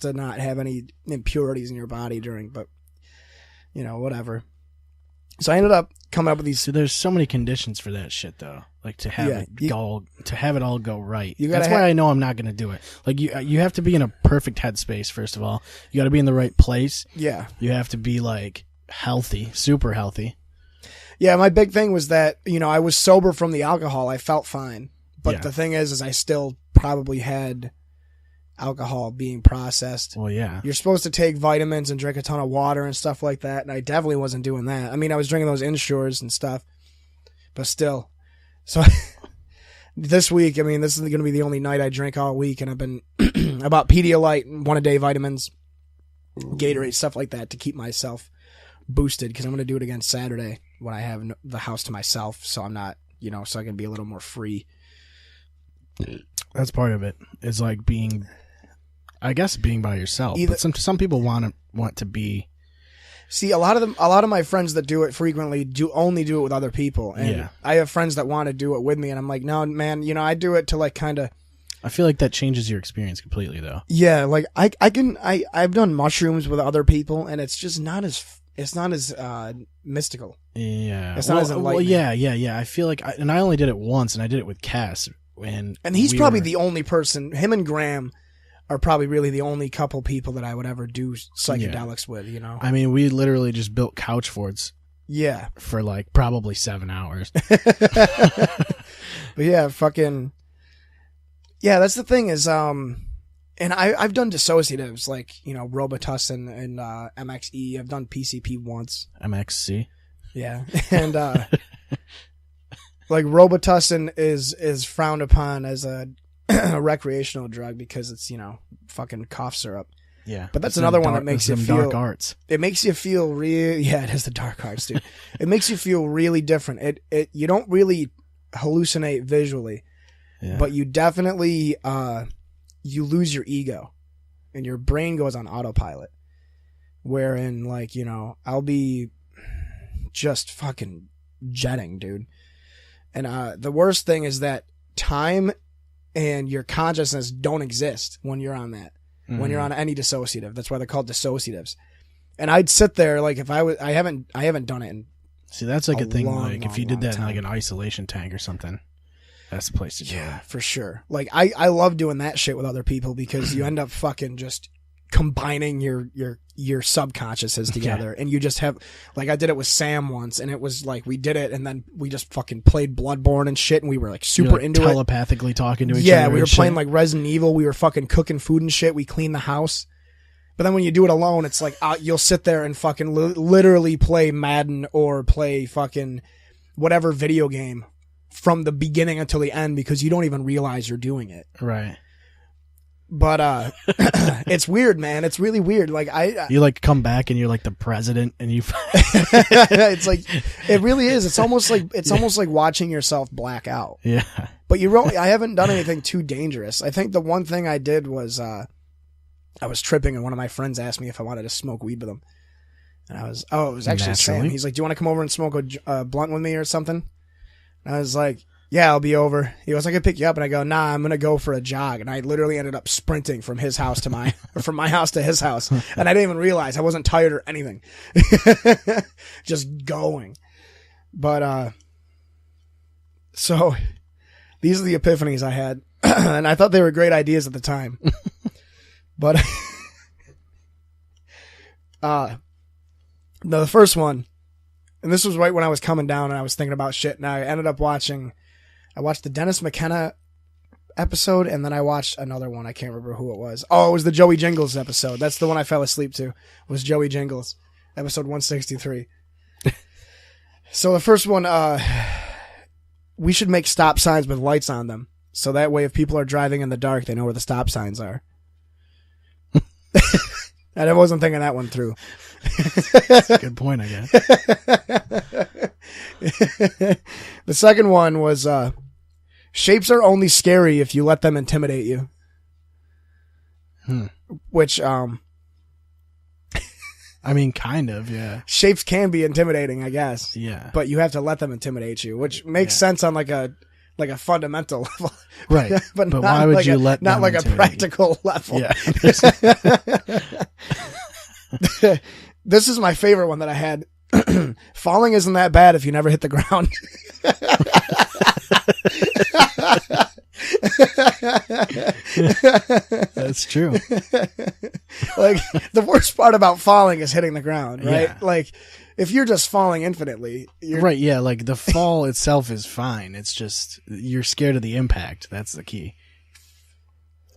to not have any impurities in your body but you know, whatever. So I ended up coming up with these. So there's so many conditions for that shit though. Like to have it all go right. That's why I know I'm not going to do it. Like you have to be in a perfect headspace, first of all. You got to be in the right place. Yeah. You have to be like healthy, super healthy. Yeah, my big thing was that, you know, I was sober from the alcohol. I felt fine. But the thing is I still probably had alcohol being processed. Well, yeah. You're supposed to take vitamins and drink a ton of water and stuff like that, and I definitely wasn't doing that. I mean, I was drinking those Ensures and stuff, but still. So this week, I mean, this is going to be the only night I drink all week, and I've been about Pedialyte and one-a-day vitamins, Gatorade, stuff like that to keep myself boosted, because I'm going to do it again Saturday when I have the house to myself, so I'm not, so I can be a little more free. That's part of it. It's like being by yourself. But some people want to be. See, a lot of my friends that do it frequently only do it with other people, and I have friends that want to do it with me, and I'm like, no, man, I do it to like kind of. I feel like that changes your experience completely, though. Yeah, like I've done mushrooms with other people, and it's just not as mystical. Yeah, it's not as enlightening. Well, yeah. I feel like, and I only did it once, and I did it with Cass, and he's probably the only person. Him and Graham are probably really the only couple people that I would ever do psychedelics with, I mean, we literally just built couch forts. Yeah. For like probably 7 hours. But yeah, yeah, that's the thing is, and I've done dissociatives like, Robitussin and MXE. I've done PCP once. MXC? Yeah. And like Robitussin is frowned upon as a recreational drug because it's fucking cough syrup. Yeah, but that's another one that makes you feel dark arts. It makes you feel it is the dark arts, dude. It makes you feel really different. You don't really hallucinate visually, but you definitely you lose your ego and your brain goes on autopilot, wherein like I'll be just fucking jetting, dude. And the worst thing is that time and your consciousness don't exist when you're on that. When you're on any dissociative. That's why they're called dissociatives. And I'd sit there like if I haven't done it in See, that's like a thing like if you did that time. in like an isolation tank or something. That's the place to do it. Yeah, for sure. Like I love doing that shit with other people because you end up fucking just combining your subconsciouses together, and you just have like I did it with Sam once, and it was like we did it, and then we just fucking played Bloodborne and shit, and we were like super like into telepathically talking to each other. Yeah, we were playing like Resident Evil. We were fucking cooking food and shit. We cleaned the house. But then when you do it alone, it's like you'll sit there and fucking literally play Madden or play fucking whatever video game from the beginning until the end because you don't even realize you're doing it. Right. But it's weird, man. It's really weird. Like you like come back and you're like the president, and you. It's like it really is. It's almost like watching yourself black out. Yeah. But I haven't done anything too dangerous. I think the one thing I did was I was tripping, and one of my friends asked me if I wanted to smoke weed with him, and it was actually Sam. He's like, "Do you want to come over and smoke a blunt with me or something?" And I was like, "Yeah, I'll be over." He goes, "I can pick you up," and I go, "Nah, I'm gonna go for a jog." And I literally ended up sprinting from his house to from my house to his house, and I didn't even realize I wasn't tired or anything, just going. But so these are the epiphanies I had, and I thought they were great ideas at the time. But the first one, and this was right when I was coming down and I was thinking about shit, and I ended up watching the Dennis McKenna episode, and then I watched another one. I can't remember who it was. Oh, it was the Joey Jingles episode. That's the one I fell asleep to, was Joey Jingles, episode 163. So the first one, we should make stop signs with lights on them. So that way if people are driving in the dark, they know where the stop signs are. And I wasn't thinking that one through. That's a good point, I guess. The second one was shapes are only scary if you let them intimidate you. Which I mean, kind of, yeah. Shapes can be intimidating, I guess. Yeah. But you have to let them intimidate you, which makes sense on like a fundamental level. Right. but why would you let them not like a practical level. Yeah. This is my favorite one that I had. Falling isn't that bad if you never hit the ground. That's true. Like the worst part about falling is hitting the ground, right? Yeah. Like if you're just falling infinitely, right? Yeah, like the fall itself is fine. It's just you're scared of the impact. That's the key.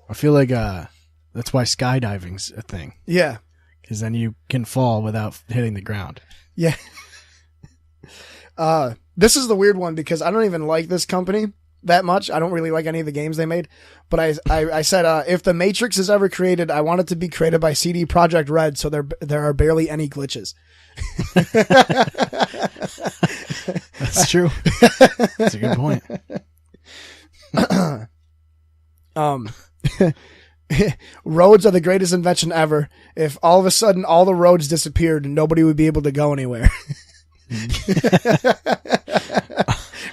I feel like that's why skydiving's a thing. Yeah, because then you can fall without hitting the ground. Yeah. This is the weird one because I don't even like this company that much. I don't really like any of the games they made. But I said, if the Matrix is ever created, I want it to be created by CD Projekt Red, so there are barely any glitches. That's true. That's a good point. Roads are the greatest invention ever. If all of a sudden all the roads disappeared, nobody would be able to go anywhere.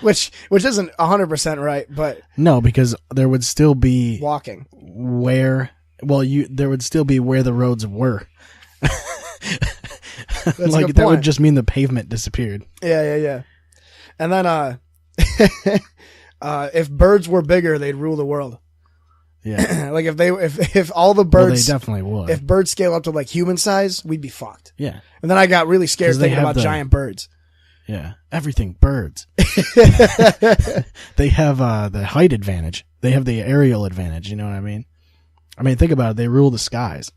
which isn't 100% right, but no, because there would still be walking there would still be where the roads were. Like that would just mean the pavement disappeared. Yeah. And then if birds were bigger, they'd rule the world. Yeah. Like if all the birds, they definitely would. If birds scale up to like human size, we'd be fucked. Yeah. And then I got really scared thinking about giant birds. Yeah. Everything birds. They have the height advantage. They have the aerial advantage. You know what I mean? Think about it. They rule the skies.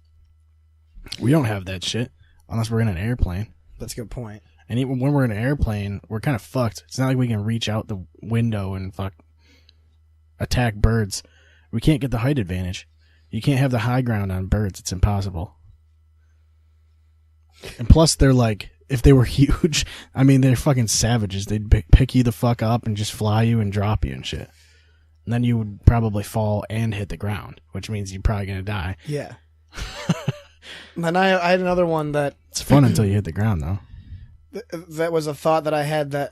We don't have that shit unless we're in an airplane. That's a good point. And even when we're in an airplane, we're kind of fucked. It's not like we can reach out the window and attack birds. We can't get the height advantage. You can't have the high ground on birds. It's impossible. And plus, they're like, if they were huge, they're fucking savages. They'd pick you the fuck up and just fly you and drop you and shit. And then you would probably fall and hit the ground, which means you're probably going to die. Yeah. And then I had another one that... It's fun until you hit the ground, though. That was a thought that I had that...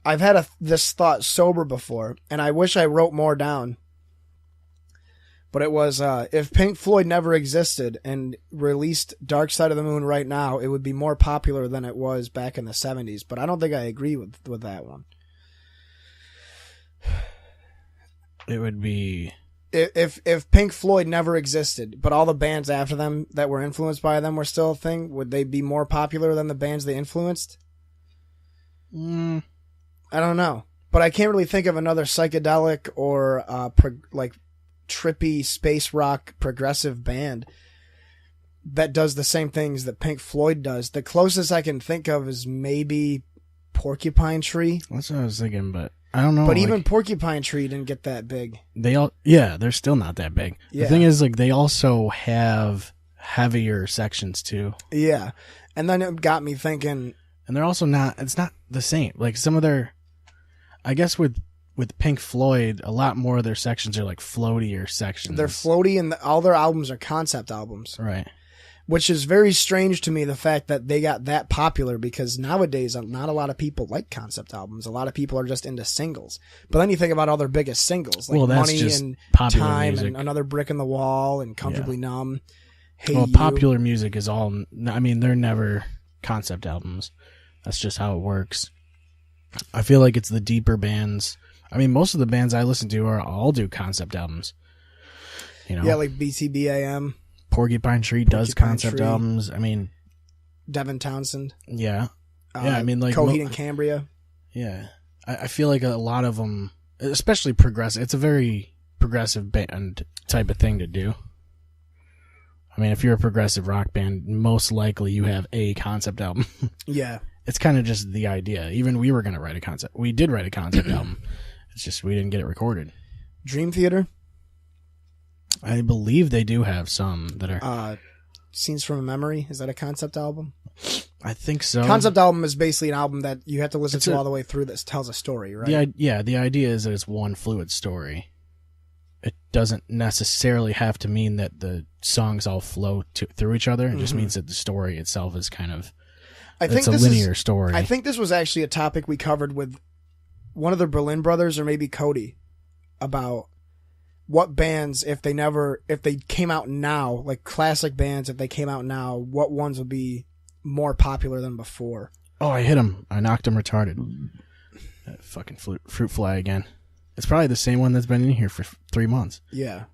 I've had this thought sober before, and I wish I wrote more down. But it was, if Pink Floyd never existed and released Dark Side of the Moon right now, it would be more popular than it was back in the 70s. But I don't think I agree with that one. It would be... If Pink Floyd never existed, but all the bands after them that were influenced by them were still a thing, would they be more popular than the bands they influenced? I don't know. But I can't really think of another psychedelic or trippy space rock progressive band that does the same things that Pink Floyd does. The closest I can think of is maybe Porcupine Tree. That's what I was thinking, but I don't know. But even Porcupine Tree didn't get that big. They're still not that big. Yeah. The thing is, they also have heavier sections too. Yeah. And then it got me thinking. And they're also it's not the same. Like some of their, I guess with Pink Floyd, a lot more of their sections are like floatier sections. They're floaty, and all their albums are concept albums. Right. Which is very strange to me, the fact that they got that popular, because nowadays not a lot of people like concept albums. A lot of people are just into singles. But then you think about all their biggest singles, like Money and Time music. And Another Brick in the Wall and Comfortably Numb. Hey You. Popular music is all, they're never concept albums. That's just how it works. I feel like it's the deeper bands. Most of the bands I listen to all do concept albums. Yeah, like BTBAM. Porcupine Tree does concept albums. Devin Townsend. Yeah. Coheed and Cambria. Yeah. I feel like a lot of them, especially progressive, it's a very progressive band type of thing to do. If you're a progressive rock band, most likely you have a concept album. Yeah. It's kind of just the idea. Even we were going to write a concept. We did write a concept album. It's just we didn't get it recorded. Dream Theater. I believe they do have some that are... Scenes from a Memory. Is that a concept album? I think so. Concept album is basically an album that you have to listen to all the way through that tells a story, right? The idea is that it's one fluid story. It doesn't necessarily have to mean that the songs all flow through each other. It just means that the story itself is kind of... It's a linear story. I think this was actually a topic we covered with one of the Berlin Brothers or maybe Cody about what bands, if they came out now, like classic bands, if they came out now, what ones would be more popular than before? Oh, I hit him. I knocked him retarded. That fucking fruit fly again. It's probably the same one that's been in here for 3 months. Yeah.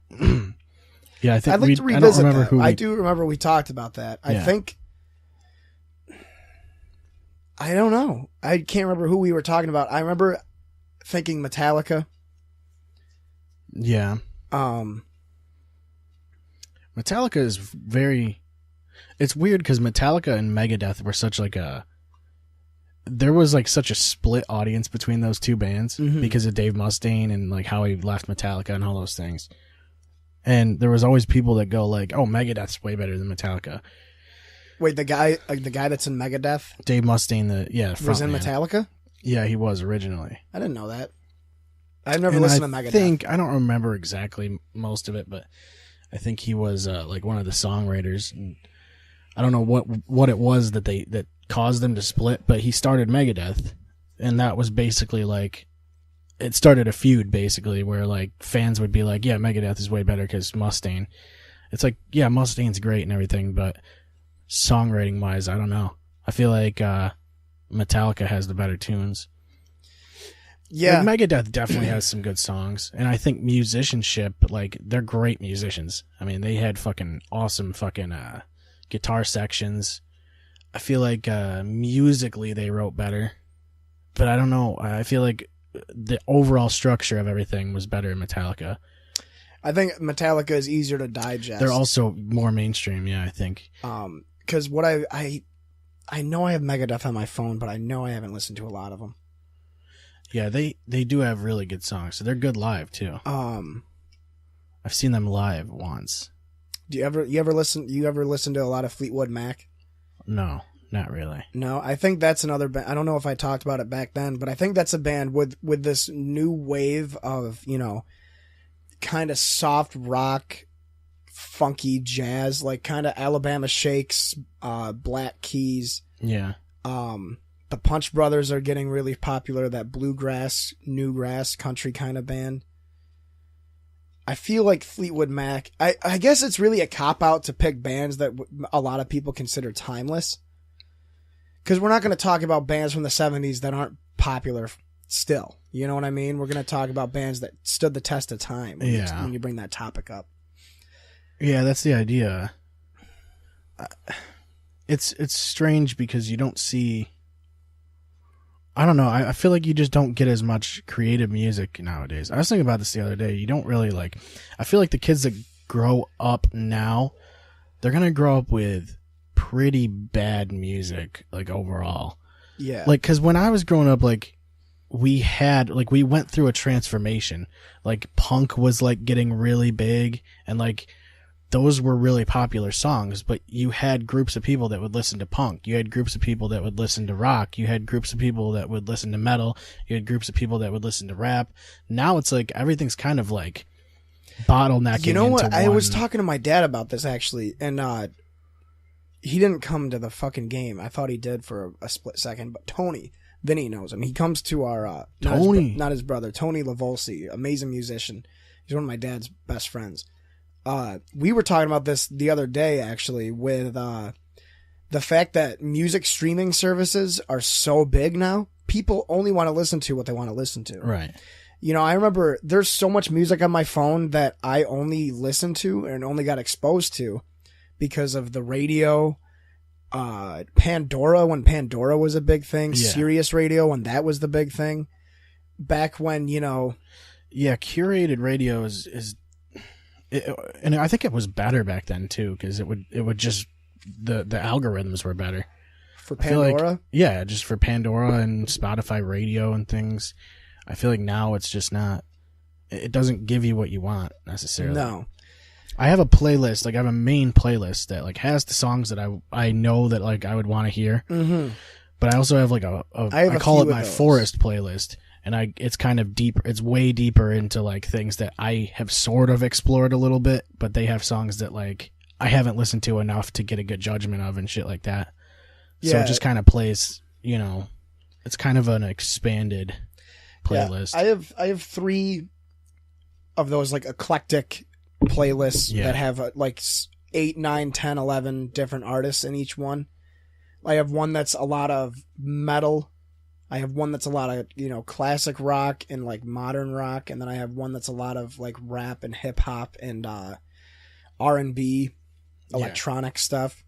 Yeah, I think I'd like to revisit that. I do remember we talked about that. Yeah. I don't know. I can't remember who we were talking about. I remember thinking Metallica. Yeah. Metallica is very... It's weird because Metallica and Megadeth were such like a there was like such a split audience between those two bands Mhm. because of Dave Mustaine and like how he left Metallica and all those things. And there was always people that go like, "Oh, Megadeth's way better than Metallica." Wait, the guy that's in Megadeth Dave Mustaine, was in frontman. Metallica? Yeah, he was originally. I didn't know that. I've never And listened to Megadeth. I don't remember exactly most of it, but I think he was like one of the songwriters. And I don't know what it was that caused them to split, but he started Megadeth, and that was basically like it started a feud basically where like fans would be like, "Yeah, Megadeth is way better because Mustaine." It's like, yeah, Mustaine's great and everything, but songwriting wise, I don't know. I feel like Metallica has the better tunes. Yeah. Like, Megadeth definitely has some good songs, and I think musicianship, like, they're great musicians. I mean, they had fucking awesome fucking guitar sections. I feel like musically they wrote better, but I don't know. I feel like the overall structure of everything was better in Metallica. I think Metallica is easier to digest. They're also more mainstream, yeah, I think. Because what I know I have Megadeth on my phone, but I know I haven't listened to a lot of them. Yeah, they do have really good songs. So they're good live too. I've seen them live once. Do you ever listen to a lot of Fleetwood Mac? No, not really. No, I think that's another band. I don't know if I talked about it back then, but I think that's a band with this new wave of, you know, kind of soft rock, funky jazz, like kind of Alabama Shakes, Black Keys. Yeah. The Punch Brothers are getting really popular, that bluegrass, newgrass, country kind of band. I feel like Fleetwood Mac, I guess it's really a cop-out to pick bands that a lot of people consider timeless. Because we're not going to talk about bands from the 70s that aren't popular still. You know what I mean? We're going to talk about bands that stood the test of time when you bring that topic up. Yeah, that's the idea. It's strange because you don't see... I don't know. I feel like you just don't get as much creative music nowadays. I was thinking about this the other day. You don't really like... I feel like the kids that grow up now, they're going to grow up with pretty bad music, like, overall. Yeah. Like, because when I was growing up, like, we went through a transformation. Like, punk was, like, getting really big, and, like... those were really popular songs, but you had groups of people that would listen to punk. You had groups of people that would listen to rock. You had groups of people that would listen to metal. You had groups of people that would listen to rap. Now it's like everything's kind of like bottlenecking. You know what? into I one. was talking to my dad about this actually, and he didn't come to the fucking game. I thought he did for a split second, but Vinny knows him. He comes to our not his brother, Tony Lavolsi, amazing musician. He's one of my dad's best friends. We were talking about this the other day, actually, with the fact that music streaming services are so big now. People only want to listen to what they want to listen to. Right. You know, I remember there's so much music on my phone that I only listened to and only got exposed to because of the radio, Pandora, when Pandora was a big thing, Yeah. Sirius Radio, when that was the big thing. Back when, you know... Yeah, curated radio and I think it was better back then too, because it would just the algorithms were better For Pandora? Yeah, just for Pandora and Spotify radio and things. I feel like now it's just not. It doesn't give you what you want necessarily. No. I have a playlist, like I have a main playlist that like has the songs that I know that like I would want to hear. Mm-hmm. But I also have like I call it my forest playlist. And it's kind of deep. It's way deeper into like things that I have sort of explored a little bit, but they have songs that like I haven't listened to enough to get a good judgment of and shit like that. Yeah. So it just kind of plays, you know, it's kind of an expanded playlist. Yeah, I have 3 of those like eclectic playlists that have like 8, 9, 10, 11 different artists in each one. I have one that's a lot of metal. I have one that's a lot of, you know, classic rock and like modern rock, and then I have one that's a lot of like rap and hip hop and R&B, electronic stuff.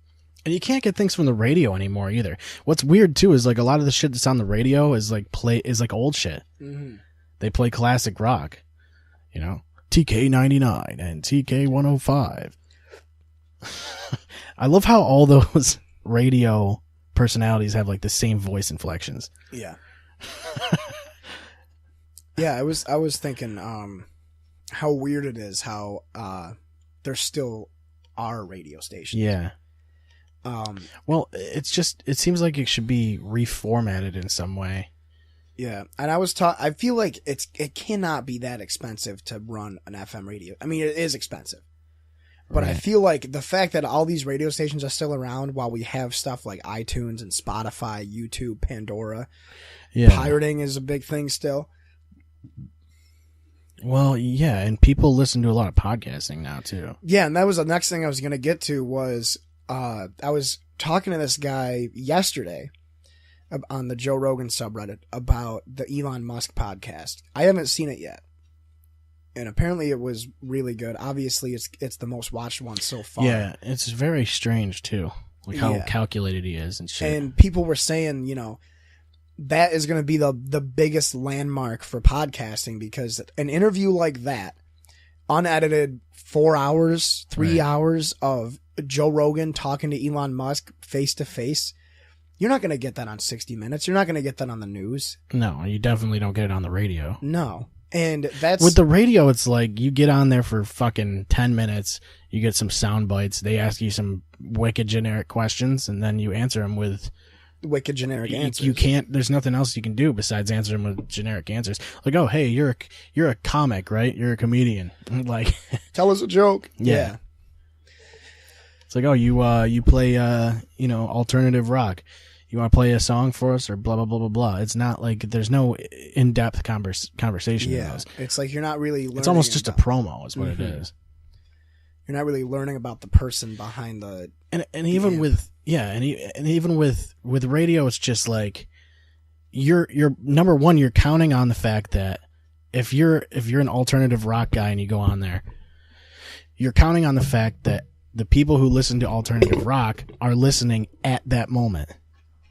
And you can't get things from the radio anymore either. What's weird too is like a lot of the shit that's on the radio is like old shit. Mm-hmm. They play classic rock, you know, TK99 and TK105. I love how all those radio personalities have like the same voice inflections. Yeah. Yeah, I was thinking how weird it is how there still are radio stations. Yeah. Well, it seems like it should be reformatted in some way. Yeah, and I feel like it cannot be that expensive to run an FM radio. I mean, it is expensive. But Right. I feel like the fact that all these radio stations are still around while we have stuff like iTunes and Spotify, YouTube, Pandora, pirating is a big thing still. Well, yeah, and people listen to a lot of podcasting now too. Yeah, and that was the next thing I was going to get to was I was talking to this guy yesterday on the Joe Rogan subreddit about the Elon Musk podcast. I haven't seen it yet. And apparently it was really good. Obviously, it's the most watched one so far. Yeah, it's very strange too, like how calculated he is and shit. And people were saying, that is going to be the biggest landmark for podcasting, because an interview like that, unedited 4 hours, 3 hours of Joe Rogan talking to Elon Musk face to face, you're not going to get that on 60 Minutes. You're not going to get that on the news. No, you definitely don't get it on the radio. No. And that's with the radio, it's like you get on there for fucking 10 minutes, you get some sound bites, they ask you some wicked generic questions, and then you answer them with wicked generic answers. You can't, there's nothing else you can do besides answer them with generic answers. Like, oh, hey, you're a comic, right? You're a comedian. Like, tell us a joke. Yeah. It's like, oh, you play, alternative rock. You want to play a song for us or blah, blah, blah, blah, blah. It's not like there's no in-depth conversation. Yeah. In those. It's like you're not really learning. It's almost just a promo is what it is. You're not really learning about the person behind the. And even with, and even with radio, it's just like you're number one, you're counting on the fact that if you're an alternative rock guy and you go on there, you're counting on the fact that the people who listen to alternative rock are listening at that moment.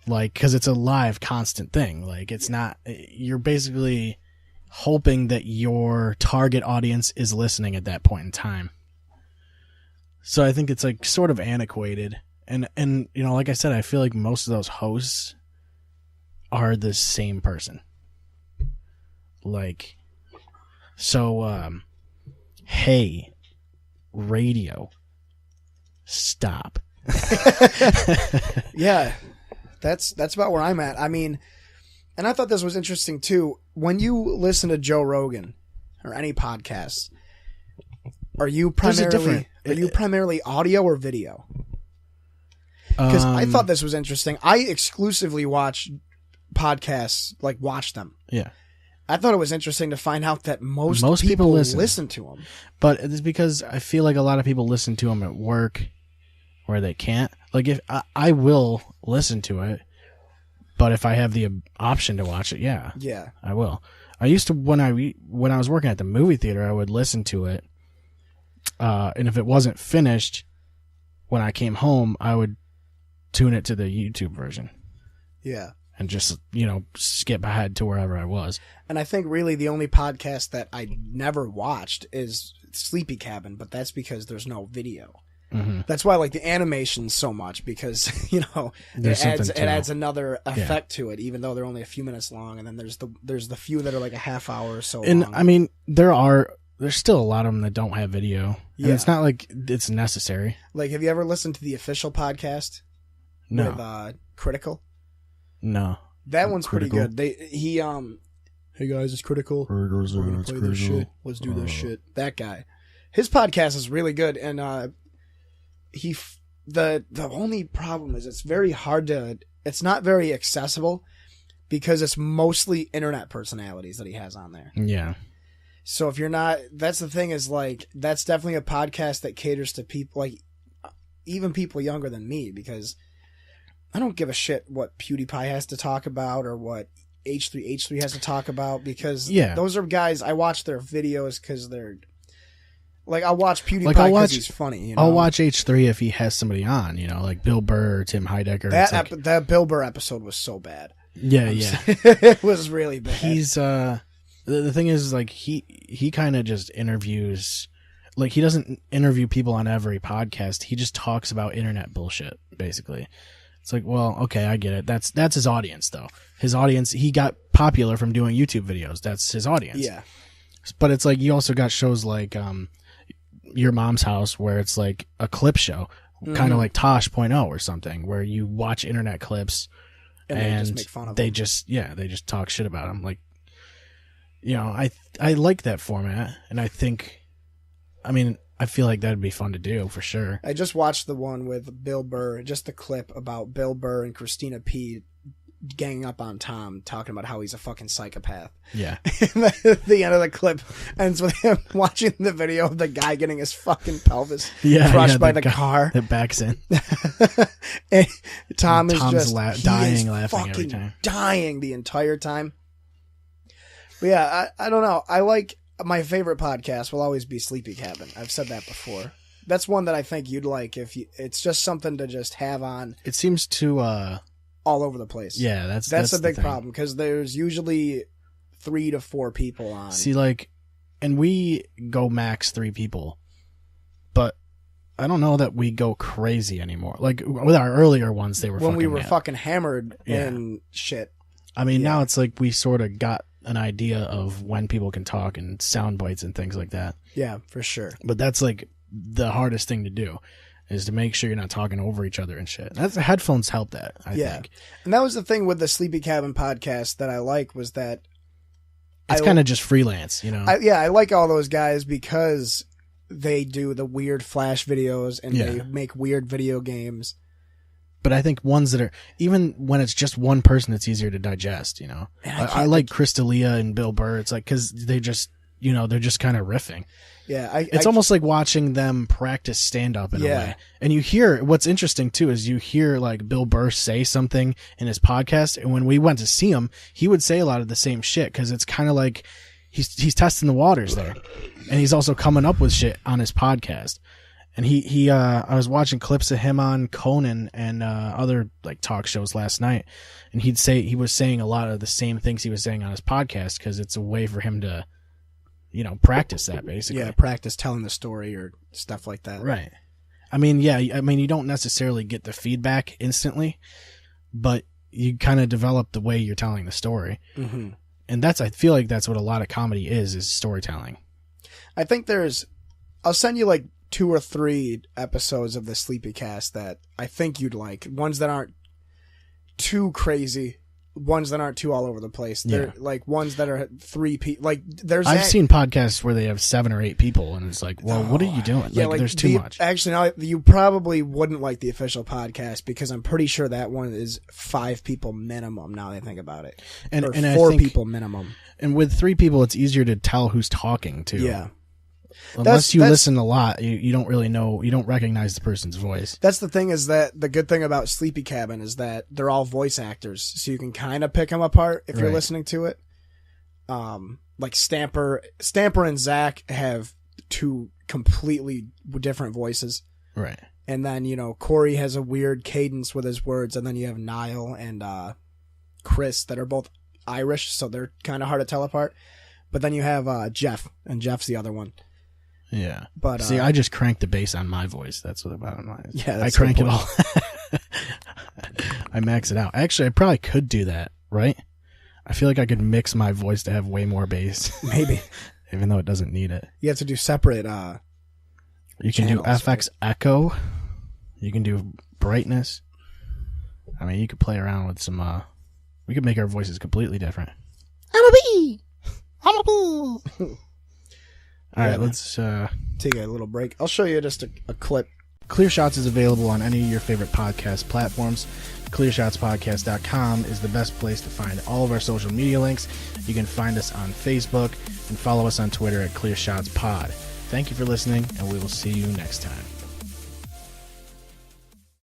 Like, cause it's a live constant thing. Like, it's not, you're basically hoping that your target audience is listening at that point in time. So I think it's like sort of antiquated. And like I said, I feel like most of those hosts are the same person. Like, so, hey, radio, stop. Yeah. That's about where I'm at. I mean, and I thought this was interesting too. When you listen to Joe Rogan or any podcast, are you primarily audio or video? Because I thought this was interesting. I exclusively watch podcasts, like watch them. Yeah. I thought it was interesting to find out that most people listen to them. But it's because I feel like a lot of people listen to them at work where they can't. Like, if I will listen to it, but if I have the option to watch it, yeah, I will. I used to, when I was working at the movie theater, I would listen to it, and if it wasn't finished when I came home, I would tune it to the YouTube version. Yeah. And just, skip ahead to wherever I was. And I think really the only podcast that I never watched is Sleepy Cabin, but that's because there's no video. Mm-hmm. That's why I like the animation so much, because it adds another effect to it, even though they're only a few minutes long, and then there's the few that are like a half hour or so long. I mean, there's still a lot of them that don't have video. Yeah. And it's not like it's necessary. Like, have you ever listened to the official podcast? No. With Critical? No. That one's Critical. pretty good. Hey guys, it's Critical. We're gonna play this shit. Let's do this shit. That guy. His podcast is really good, and the only problem is it's not very accessible because it's mostly internet personalities that he has on there. Yeah. So if you're not, that's the thing, is like, that's definitely a podcast that caters to people, like even people younger than me, because I don't give a shit what PewDiePie has to talk about or what H3 has to talk about, because those are guys, I watch their videos because they're, like, I'll watch PewDiePie because he's funny. I'll watch H3 if he has somebody on, like Bill Burr or Tim Heidecker. That Bill Burr episode was so bad. Yeah. It was really bad. He's the thing is, like, he kind of just interviews, like, he doesn't interview people on every podcast. He just talks about internet bullshit, basically. It's like, well, okay, I get it. That's his audience, though. His audience, he got popular from doing YouTube videos. That's his audience. Yeah. But it's like, you also got shows like Your Mom's House, where it's like a clip show, kind of like Tosh.0 or something, where you watch internet clips and they just make fun of they them. they just talk shit about them. Like, you know, I like that format, and I feel like that'd be fun to do for sure. I just watched the one with Bill Burr, just the clip about Bill Burr and Christina P. ganging up on Tom, talking about how he's a fucking psychopath. Yeah. The end of the clip ends with him watching the video of the guy getting his fucking pelvis Yeah, crushed by the the guy car. that backs in. And Tom is Tom's just dying laughing every fucking time. dying the entire time. But yeah, I don't know. I like, my favorite podcast will always be Sleepy Cabin. I've said that before. That's one that I think you'd like it's just something to just have on. It seems to all over the place. Yeah, that's a big the thing. problem, because there's usually 3 to 4 people on. See, like, and we go max 3 people, but I don't know that we go crazy anymore. Like with our earlier ones, they were when fucking we were mad. fucking hammered and shit. I mean, now it's like we sort of got an idea of when people can talk and sound bites and things like that. Yeah, for sure. But that's like the hardest thing to do, is to make sure you're not talking over each other and shit. That's headphones help that, I think. And that was the thing with the Sleepy Cabin podcast that I like, was that it's kind of just freelance, you know? I like all those guys because they do the weird flash videos and they make weird video games. But I think ones that are, even when it's just one person, it's easier to digest, you know? I like Chris D'Elia and Bill Burr. It's like, because they just, you know, they're just kind of riffing. Yeah. It's almost like watching them practice stand-up in a way. And you hear, what's interesting too, is you hear like Bill Burr say something in his podcast, and when we went to see him, he would say a lot of the same shit, because it's kind of like he's testing the waters there. And he's also coming up with shit on his podcast. And I was watching clips of him on Conan and other like talk shows last night, and he was saying a lot of the same things he was saying on his podcast, because it's a way for him to, you know, practice that basically. Yeah, practice telling the story or stuff like that. Right. I mean, you don't necessarily get the feedback instantly, but you kind of develop the way you're telling the story. Mm-hmm. And I feel like that's what a lot of comedy is storytelling. I think I'll send you like 2 or 3 episodes of the Sleepy Cast that I think you'd like. Ones that aren't too crazy, ones that aren't too all over the place. They're like ones that are 3 people. Like I've seen podcasts where they have 7 or 8 people, and it's like, well, what are you doing? Yeah, like there's too much. Actually, no, you probably wouldn't like the official podcast, because I'm pretty sure that one is 5 people minimum. Now that I think about it, and 4 people minimum. And with 3 people, it's easier to tell who's talking too. Yeah. Unless you listen a lot, you don't really know, you don't recognize the person's voice. That's the thing, is that the good thing about Sleepy Cabin is that they're all voice actors, so you can kind of pick them apart if you're listening to it. Like Stamper and Zach have 2 completely different voices. Right. And then, you know, Corey has a weird cadence with his words, and then you have Niall and Chris that are both Irish, so they're kind of hard to tell apart. But then you have Jeff, and Jeff's the other one. Yeah. But see, I just crank the bass on my voice. That's what the bottom line is. Yeah, I crank it all. I max it out. Actually, I probably could do that, right? I feel like I could mix my voice to have way more bass. Maybe. Even though it doesn't need it. You have to do separate you can do FX echo. You can do brightness. I mean, you could play around with some we could make our voices completely different. I'm a bee. I'm a bee. All right, let's take a little break. I'll show you just a clip. Clear Shots is available on any of your favorite podcast platforms. ClearShotsPodcast.com is the best place to find all of our social media links. You can find us on Facebook and follow us on Twitter at ClearShotsPod. Thank you for listening, and we will see you next time.